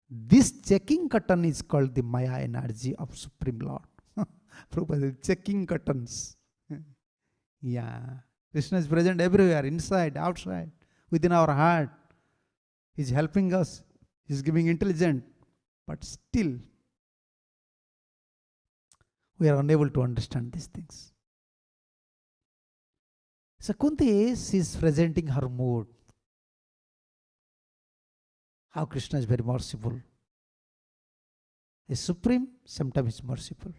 A: This checking curtain is called the Maya energy of Supreme Lord. Prabhupada, checking curtains. Yeah. Krishna is present everywhere, inside, outside, within our heart. He is helping us. He is giving intelligence. But still, we are unable to understand these things. So Kunti is presenting her mood. How Krishna is very merciful. He is supreme, sometimes he is merciful.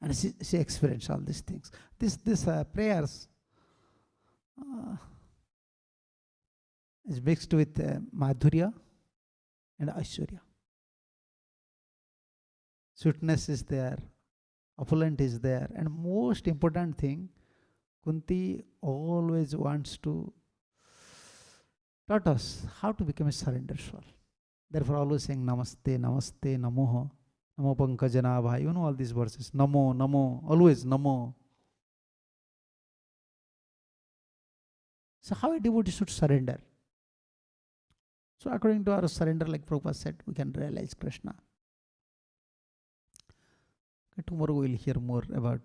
A: And she experienced all these things. These prayers is mixed with Madhurya and Aishwarya. Sweetness is there, opulent is there, and most important thing, Kunti always wants to taught us how to become a surrender soul. Therefore, always saying Namaste, Namaste, Namoho, Namo Pankajanabha. You know all these verses. Namo, Namo, always Namo. So, how a devotee should surrender? So, according to our surrender, like Prabhupada said, we can realize Krishna. Okay, tomorrow we will hear more about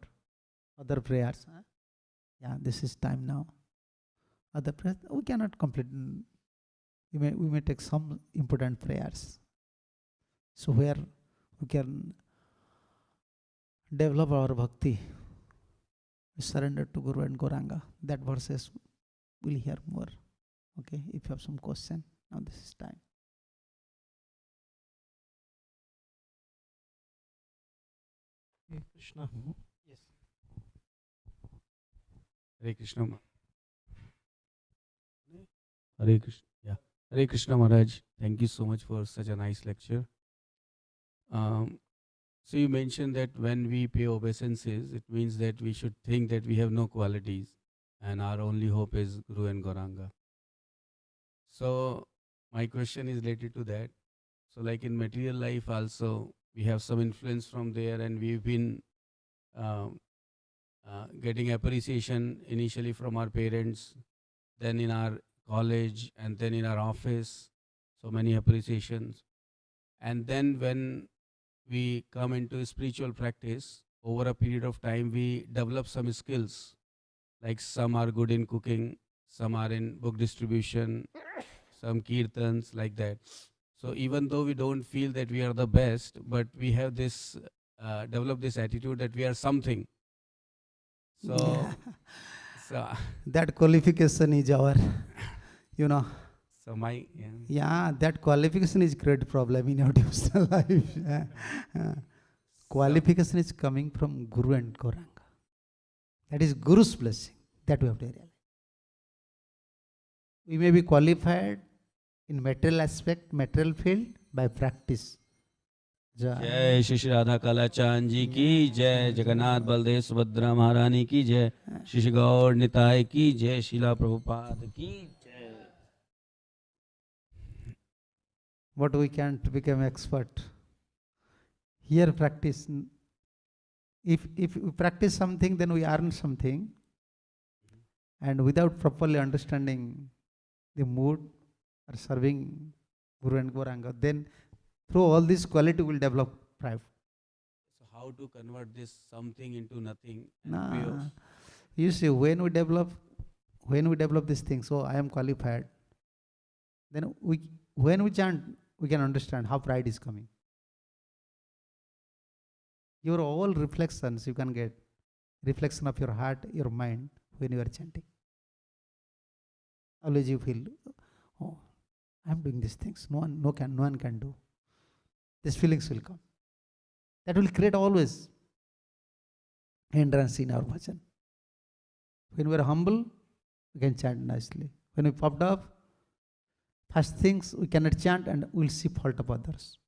A: other prayers. Yeah, this is time now. Other prayers, we cannot complete. We may take some important prayers. So where we can develop our bhakti, we surrender to Guru and Gauranga. That verses we'll hear more. Okay, if you have some question, now this is time.
B: Hare Krishna.
A: Yes.
B: Hare Krishna. Hare Krishna. Yeah. Hare Krishna Maharaj. Thank you so much for such a nice lecture. So you mentioned that when we pay obeisances, it means that we should think that we have no qualities and our only hope is Guru and Gauranga. So my question is related to that. So like in material life also, we have some influence from there and we've been getting appreciation initially from our parents, then in our college and then in our office, so many appreciations. And then when we come into spiritual practice, over a period of time, we develop some skills. Like some are good in cooking, some are in book distribution, some kirtans, like that. So even though we don't feel that we are the best, but we have this, develop this attitude that we are something. So, so
A: that qualification is our,
B: So my
A: that qualification is great problem in our devotional life. Qualification is coming from Guru and Gauranga. That is Guru's blessing. That we have to realize. We may be qualified in material aspect, material field by practice.
B: जय श्री श्री राधा कलाचांद जी की जय, जगन्नाथ बलदेव सुभद्रा महारानी की जय, श्री श्री गौर निताय की जय, शीला प्रभुपाद की जय.
A: But we can't become expert. Here practice. If we practice something, then we earn something. And without properly understanding the mood or serving Guru and Gauranga, then through all this quality will develop pride.
B: So how to convert this something into nothing and pure?
A: Nah. You see, when we develop these things, so I am qualified, then when we chant, we can understand how pride is coming. Your all reflections you can get, reflection of your heart, your mind when you are chanting. Always you feel, oh, I am doing these things. No one can do. These feelings will come. That will create always hindrance in our bhajan. When we are humble, we can chant nicely. When we popped up, first things we cannot chant and we will see fault of others.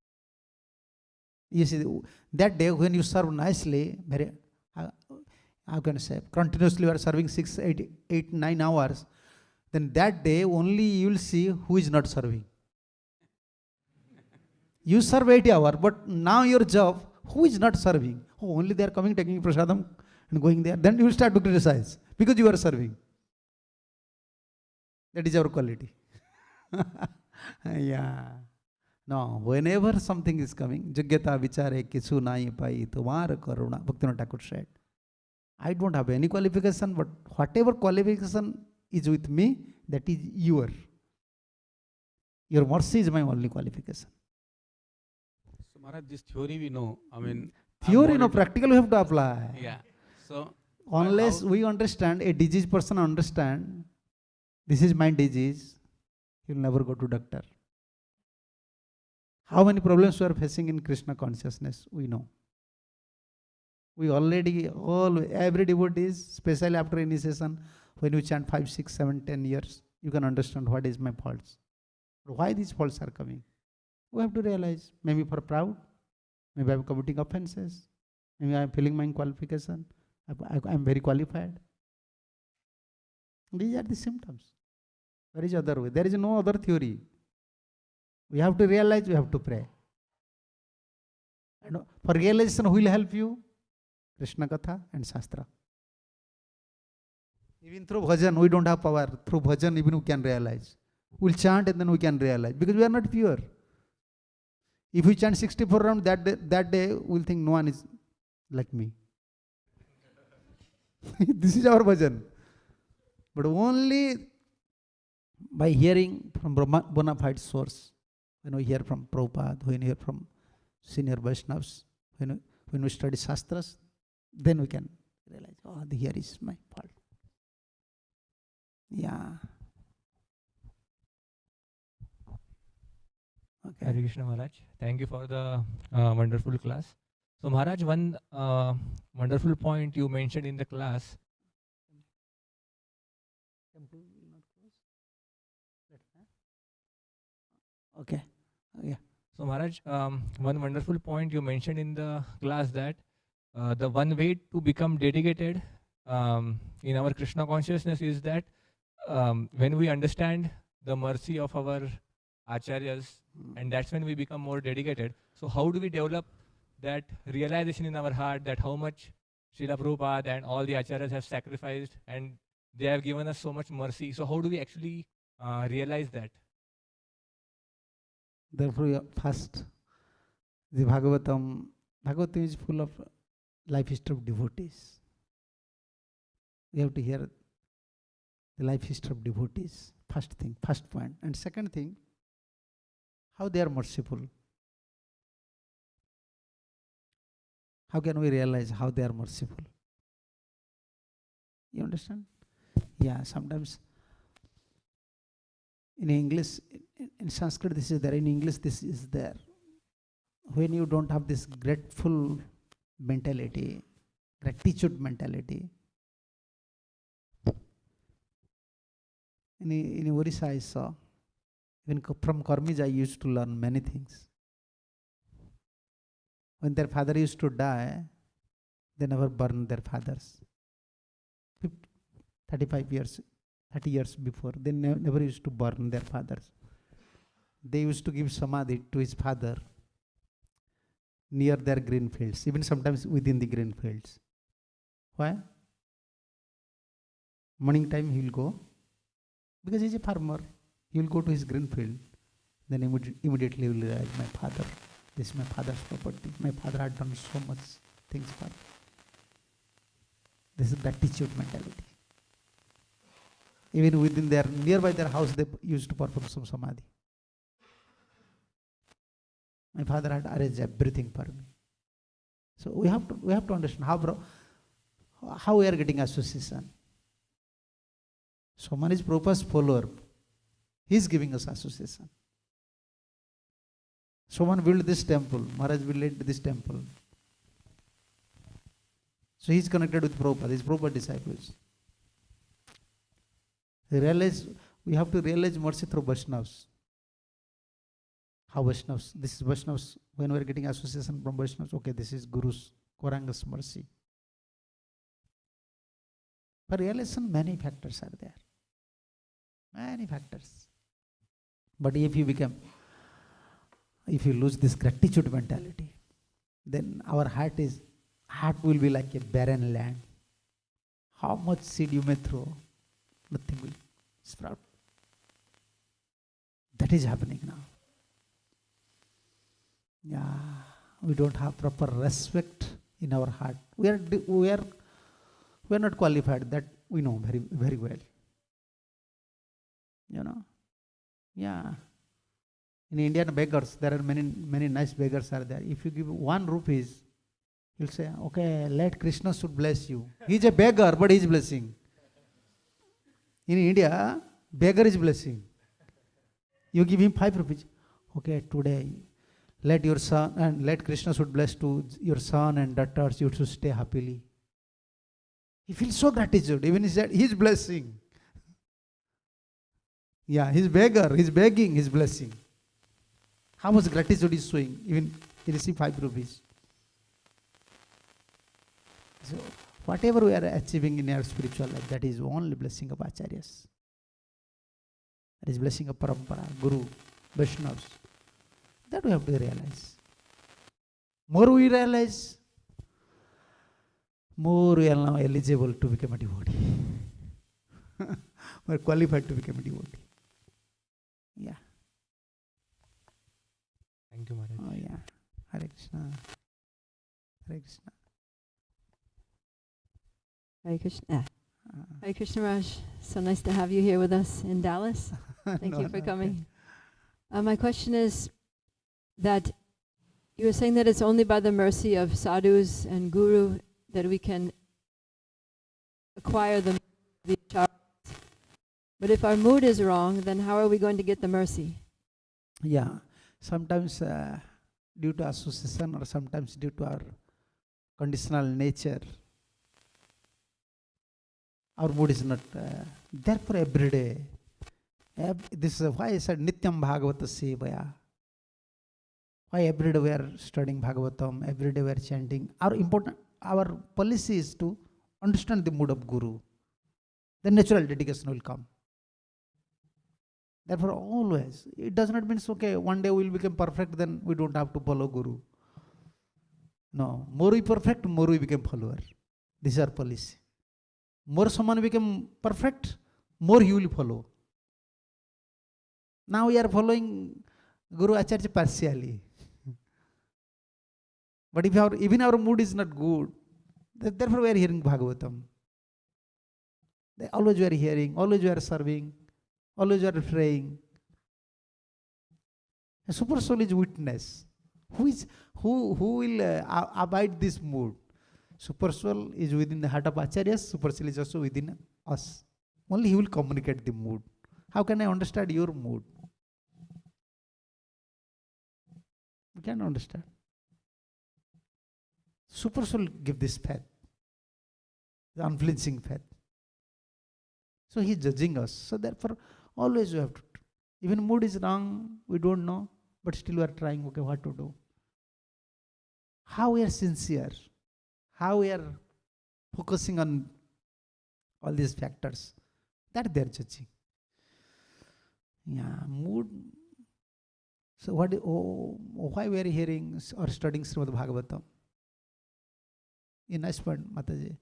A: You see, that day when you serve nicely, very, how can I say, continuously you are serving 6, 8, 9 hours, then that day only you will see who is not serving. You serve 8 hours, but now your job, who is not serving? Oh, only they are coming, taking prasadam and going there. Then you will start to criticize because you are serving. That is our quality. Yeah. No, whenever something is coming, Jagyata vichare kichu nai pai tumar karuna, Bhaktivinoda Thakur said, I don't have any qualification, but whatever qualification is with me, that is your. Your mercy is my only qualification.
B: So Maharaj, this theory we know, I mean...
A: Theory, no, practical we have to apply.
B: Yeah. So...
A: Unless we understand, a diseased person understand, this is my disease, he will never go to doctor. How many problems we are facing in Krishna consciousness, we know. We already, every devotee is, especially after initiation, when you chant 5, 6, 7, 10 years, you can understand what is my faults. Why these faults are coming? We have to realize, maybe for proud, maybe I am committing offenses, maybe I am feeling my qualification, I am very qualified. These are the symptoms. There is other way. There is no other theory. We have to realize, we have to pray. And for realization, who will help you? Krishna Katha and Shastra. Even through bhajan, we don't have power. Through bhajan, even we can realize. We will chant and then we can realize. Because we are not pure. If we chant 64 rounds, that day we will think no one is like me. This is our bhajan. But only by hearing from bona fide source, when we hear from Prabhupada, when we hear from senior Vaishnavas, when we study Shastras, then we can realize, oh, here is my fault. Yeah. Okay.
C: Hare Krishna Maharaj. Thank you for the wonderful class. So Maharaj, one wonderful point you mentioned in the class.
A: Okay. Yeah.
C: So Maharaj, one wonderful point you mentioned in the class that the one way to become dedicated in our Krishna consciousness is that when we understand the mercy of our acharyas, and that's when we become more dedicated. So how do we develop that realization in our heart that how much Srila Prabhupada and all the acharyas have sacrificed and they have given us so much mercy? So how do we actually realize that?
A: Therefore, first, the Bhagavatam is full of life history of devotees. We have to hear the life history of devotees. First thing, first point. And second thing, how they are merciful. How can we realize how they are merciful? You understand? Yeah, sometimes in English, in Sanskrit this is there, in English this is there. When you don't have this grateful mentality, gratitude mentality, in Orissa I saw, even from Karmij I used to learn many things. When their father used to die, they never burned their fathers. 35 years, 30 years before, they never used to burn their fathers. They used to give samadhi to his father near their green fields, even sometimes within the green fields. Why? Morning time he will go, because he is a farmer. He will go to his green field, then immediately he will realize, my father, this is my father's property. My father had done so much things for me. This is gratitude mentality. Even within their, nearby their house, they used to perform some samadhi. My father had arranged everything for me. So we have to understand how we are getting association. Someone is Prabhupada's follower. He is giving us association. Someone built this temple. Maharaj built this temple. So he is connected with Prabhupada. He is Prabhupada disciples. We have to realize mercy through Vaishnavas. How Vaishnavas, this is Vaishnavas, when we are getting association from Vaishnavas, okay, this is Guru's, Gauranga's mercy. For realization, many factors are there. Many factors. But if you lose this gratitude mentality, then our heart will be like a barren land. How much seed you may throw, nothing will sprout. That is happening now. Yeah, we don't have proper respect in our heart. We are not qualified. That we know very, very well. You know, yeah. In Indian beggars, there are many nice beggars are there. If you give 1 rupee, he'll say, okay, let Krishna should bless you. He's a beggar, but he's blessing. In India, beggar is blessing. You give him 5 rupees. Okay, today, let your son and let Krishna should bless to your son and daughters. You should stay happily. He feels so gratitude. Even he said, he's blessing. Yeah, he's beggar. He's begging. He's blessing. How much gratitude is showing? Even he received 5 rupees. So, whatever we are achieving in our spiritual life, that is only blessing of Acharyas. That is blessing of Parampara, Guru, Vaishnavas. That we have to realize. More we realize, more we are now eligible to become a devotee. We are qualified to become a devotee. Yeah.
C: Thank you, Maharaj.
A: Oh yeah. Hare Krishna. Hare Krishna.
D: Hare Krishna. Hare Krishna Raj. So nice to have you here with us in Dallas. Thank you for coming. My question is that you were saying that it's only by the mercy of sadhus and guru that we can acquire the charas. But if our mood is wrong, then how are we going to get the mercy?
A: Yeah. Sometimes due to association or sometimes due to our conditional nature, our mood is not therefore every day. This is why I said Nityam Bhagavata Sevaya. Why every day we are studying Bhagavatam, every day we are chanting. Our policy is to understand the mood of Guru. Then natural dedication will come. Therefore always, it does not mean, okay, one day we will become perfect, then we don't have to follow Guru. No, more we perfect, more we become follower. This is our policy. More someone become perfect, more he will follow. Now we are following Guru Acharya partially. But if even our mood is not good, therefore we are hearing Bhagavatam. Always we are hearing, always we are serving, always we are praying. A super soul is witness. Who will abide this mood? Super soul is within the heart of Acharyas, super soul is also within us. Only he will communicate the mood. How can I understand your mood? We can't understand. Super soul give this faith, the unflinching faith. So he is judging us. So therefore, always we have to, even mood is wrong, we don't know, but still we are trying, okay, what to do? how we are sincere, how we are focusing on all these factors, that they are judging. Yeah, mood. So why we are hearing or studying Srimad Bhagavatam? In nice point, Mataji,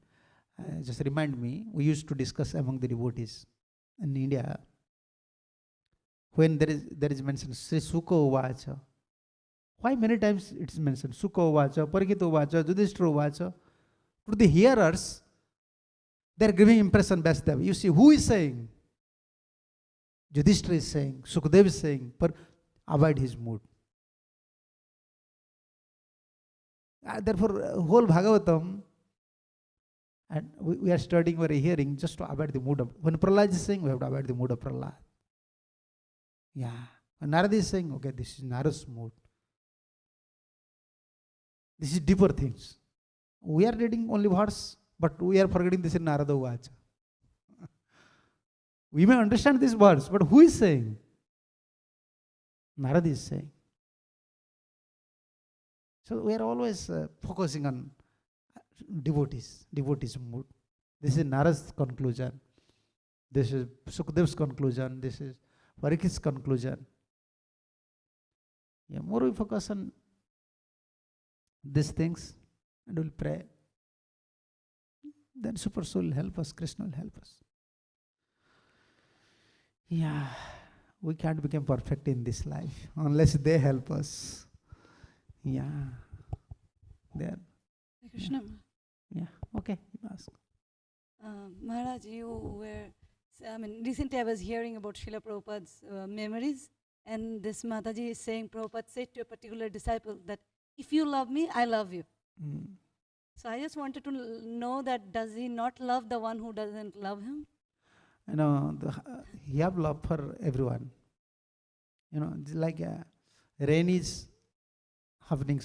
A: just remind me, we used to discuss among the devotees in India, when there is mentioned Sri Sukha Uvacha. Why many times it is mentioned Sukha Uvacha, Parikita Uvacha, Yudhishthira Uvacha? To the hearers, they are giving impression Vasudev. You see, who is saying? Yudhishthira is saying, Sukhadev is saying, avoid his mood. Therefore, whole Bhagavatam, and we are studying, we are hearing just to avoid the mood of, when Prahlad is saying, we have to avoid the mood of Prahlad. Yeah. When Narada is saying, okay, this is Narada's mood. This is deeper things. We are reading only verse, but we are forgetting this is Narada Uvacha. We may understand this words, but who is saying? Narada is saying. So we are always focusing on devotees mood. This is Narada's conclusion. This is Sukadev's conclusion. This is Parikit's conclusion. Yeah, more we focus on these things and we'll pray. Then Super Soul will help us, Krishna will help us. Yeah, we can't become perfect in this life unless they help us. Yeah. There.
E: Krishna.
A: Yeah. Okay. You ask.
E: Maharaj, you were, recently I was hearing about Srila Prabhupada's memories, and this Mataji is saying, Prabhupada said to a particular disciple that, if you love me, I love you. So I just wanted to know that, does he not love the one who doesn't love him?
A: You know, he have love for everyone. You know, like rain is happening,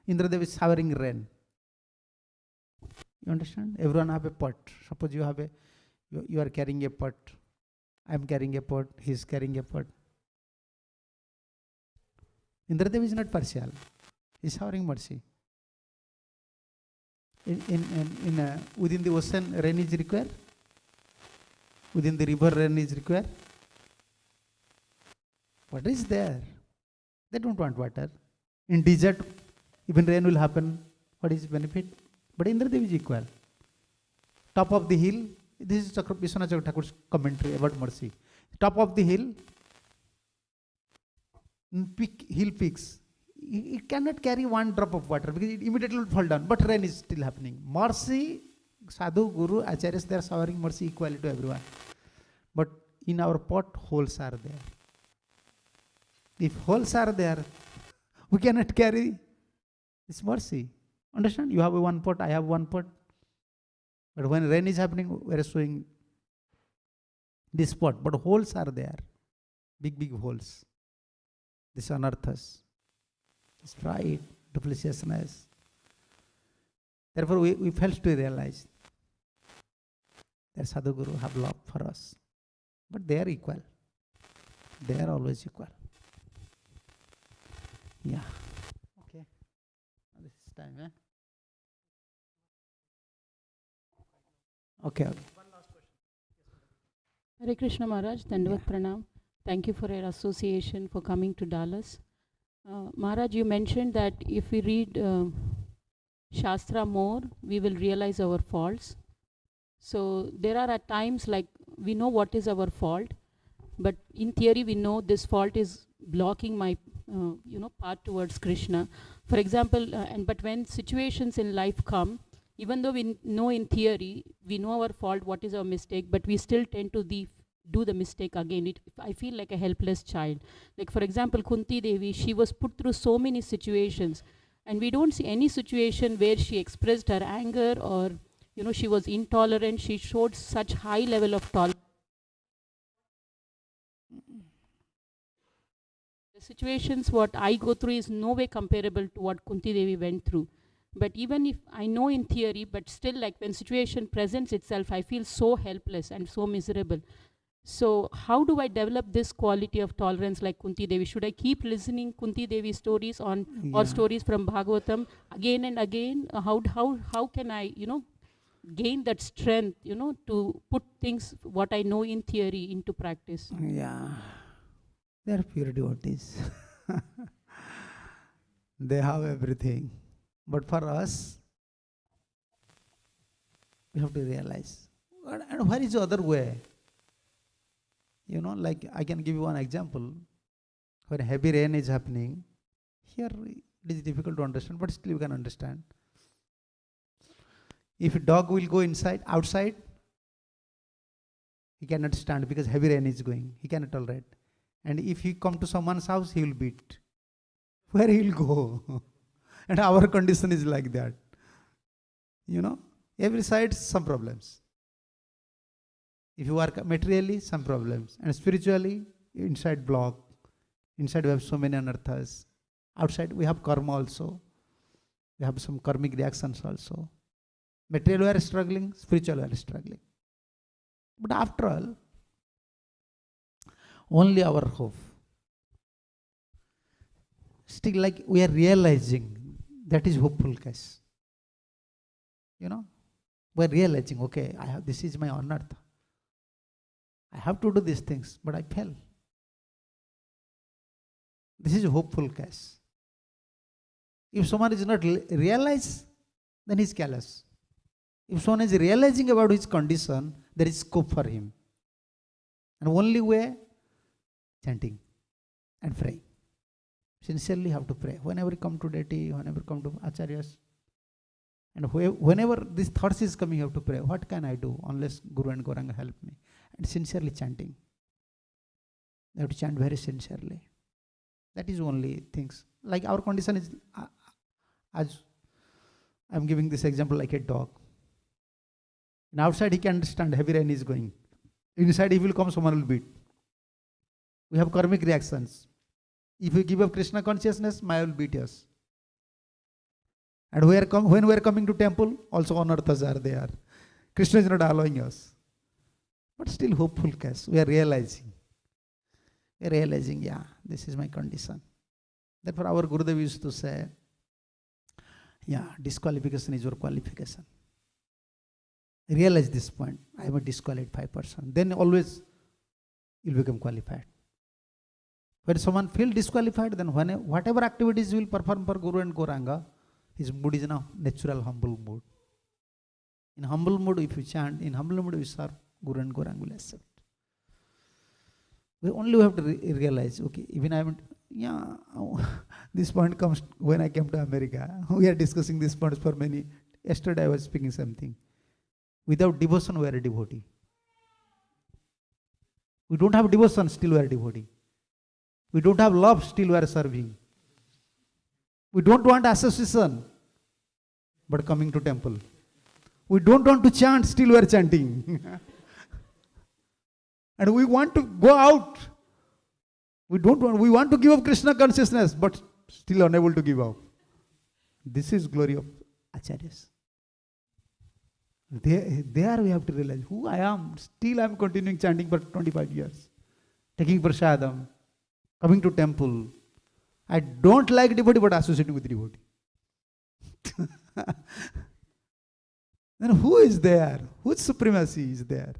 A: Indradev is showering rain. You understand? Everyone have a pot. Suppose you have you are carrying a pot. I am carrying a pot. He is carrying a pot. Indradev is not partial. He is showering mercy. Within the ocean, rain is required. Within the river, rain is required. Water is there. They don't want water. In desert, even rain will happen. What is benefit? But Indradev is equal. Top of the hill, this is Vishwanath Thakur's commentary about mercy. Top of the hill, hill peaks, it cannot carry one drop of water because it immediately will fall down. But rain is still happening. Mercy, Sadhu, Guru, Acharyas, they are showering mercy equally to everyone. But in our pot, holes are there. If holes are there, we cannot carry this mercy. Understand? You have one pot, I have one pot. But when rain is happening, we are showing this pot. But holes are there. Big, big holes. This unearths. This pride, dupliciousness. Therefore, we failed to realize that Sadhguru have love for us. But they are equal. They are always equal. Yeah. Okay. This is time, eh? Okay. One last question.
F: Hare Krishna Maharaj, Dandavat Pranam. Thank you for your association for coming to Dallas. Maharaj, you mentioned that if we read Shastra more, we will realize our faults. So there are at times like we know what is our fault, but in theory we know this fault is blocking my path towards Krishna. For example, but when situations in life come, even though we know in theory, we know our fault, what is our mistake, but we still tend to do the mistake again. I feel like a helpless child. Like for example, Kunti Devi, she was put through so many situations, and we don't see any situation where she expressed her anger or she was intolerant. She showed such high level of tolerance. The situations what I go through is no way comparable to what Kunti Devi went through. But even if I know in theory, but still like when situation presents itself, I feel so helpless and so miserable. So how do I develop this quality of tolerance like Kunti Devi? Should I keep listening Kunti Devi stories or stories from Bhagavatam again and again? How can I, gain that strength, to put things, what I know in theory, into practice?
A: Yeah, they are pure devotees. They have everything. But for us, we have to realize. And where is the other way? Like I can give you one example. When heavy rain is happening, here it is difficult to understand, but still you can understand. If a dog will go outside, he cannot stand because heavy rain is going. He cannot tolerate. And if he come to someone's house, he will beat. Where he will go? And our condition is like that. Every side some problems. If you work materially, some problems. And spiritually, inside block. Inside we have so many anarthas. Outside we have karma also. We have some karmic reactions also. Material we are struggling, spiritual we are struggling. But after all, only our hope. Still like we are realizing, that is hopeful case. We are realizing, okay, this is my anartha. I have to do these things, but I fail. This is a hopeful case. If someone is not realized, then he is careless. If someone is realizing about his condition, there is scope for him. And only way, chanting and praying. Sincerely have to pray. Whenever you come to deity, whenever you come to acharyas, and whenever these thoughts is coming, you have to pray. What can I do unless Guru and Gauranga help me? And sincerely chanting. You have to chant very sincerely. That is only things. Like our condition is, as I am giving this example like a dog. And outside he can understand heavy rain is going. Inside he will come, someone will beat. We have karmic reactions. If we give up Krishna consciousness, Maya will beat us. And when we are coming to temple, also anarthas are there. Krishna is not allowing us. But still hopeful case. We are realizing. Yeah, this is my condition. Therefore our Gurudev used to say, yeah, disqualification is your qualification. Realize this point. I am a disqualified person. Then always you will become qualified. When someone feels disqualified, then whatever activities you will perform for Guru and Gauranga, his mood is in a natural, humble mood. In humble mood, if you chant, in humble mood, you serve, Guru and Gauranga will accept. We only have to realize, okay, even I haven't, this point comes when I came to America. We are discussing this point for many. Yesterday I was speaking something. Without devotion, we are a devotee. We don't have devotion, still we are a devotee. We don't have love, still we are serving. We don't want association, but coming to temple. We don't want to chant, still we are chanting. And we want to go out. We want to give up Krishna consciousness, but still unable to give up. This is glory of acharyas. There we have to realize who I am. Still I am continuing chanting for 25 years. Taking prasadam, coming to temple. I don't like devotee, but associating with devotee. Then who is there? Whose supremacy is there?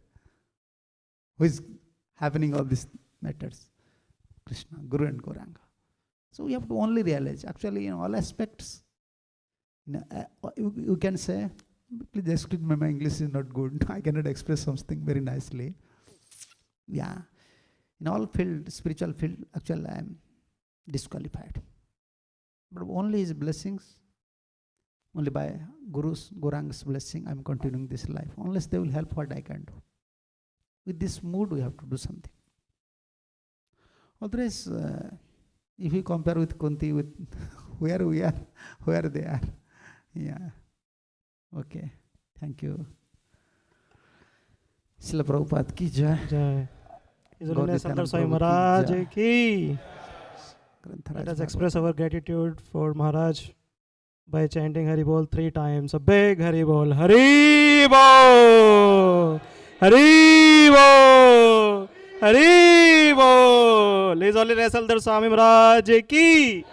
A: Who is happening all these matters? Krishna, Guru and Gauranga. So we have to only realize, actually in all aspects, you can say, please excuse me, my English is not good. I cannot express something very nicely. Yeah. In all field, spiritual field, actually I am disqualified. But only his blessings, only by Guru's, Gauranga's blessing, I am continuing this life. Unless they will help, what I can do. With this mood, we have to do something. Otherwise, if you compare with Kunti, with where we are, where they are. Yeah. Okay. Thank you. Srila Prabhupada ki jai.
G: Jai. His Holiness Haladhara Swami Maharaj ki. Let us express our gratitude for Maharaj by chanting Hari Bol 3 times. A big Hari Bol. Hari Bol! Hari Bol! Hari Bol. His Holiness Haladhara Swami Maharaj ki.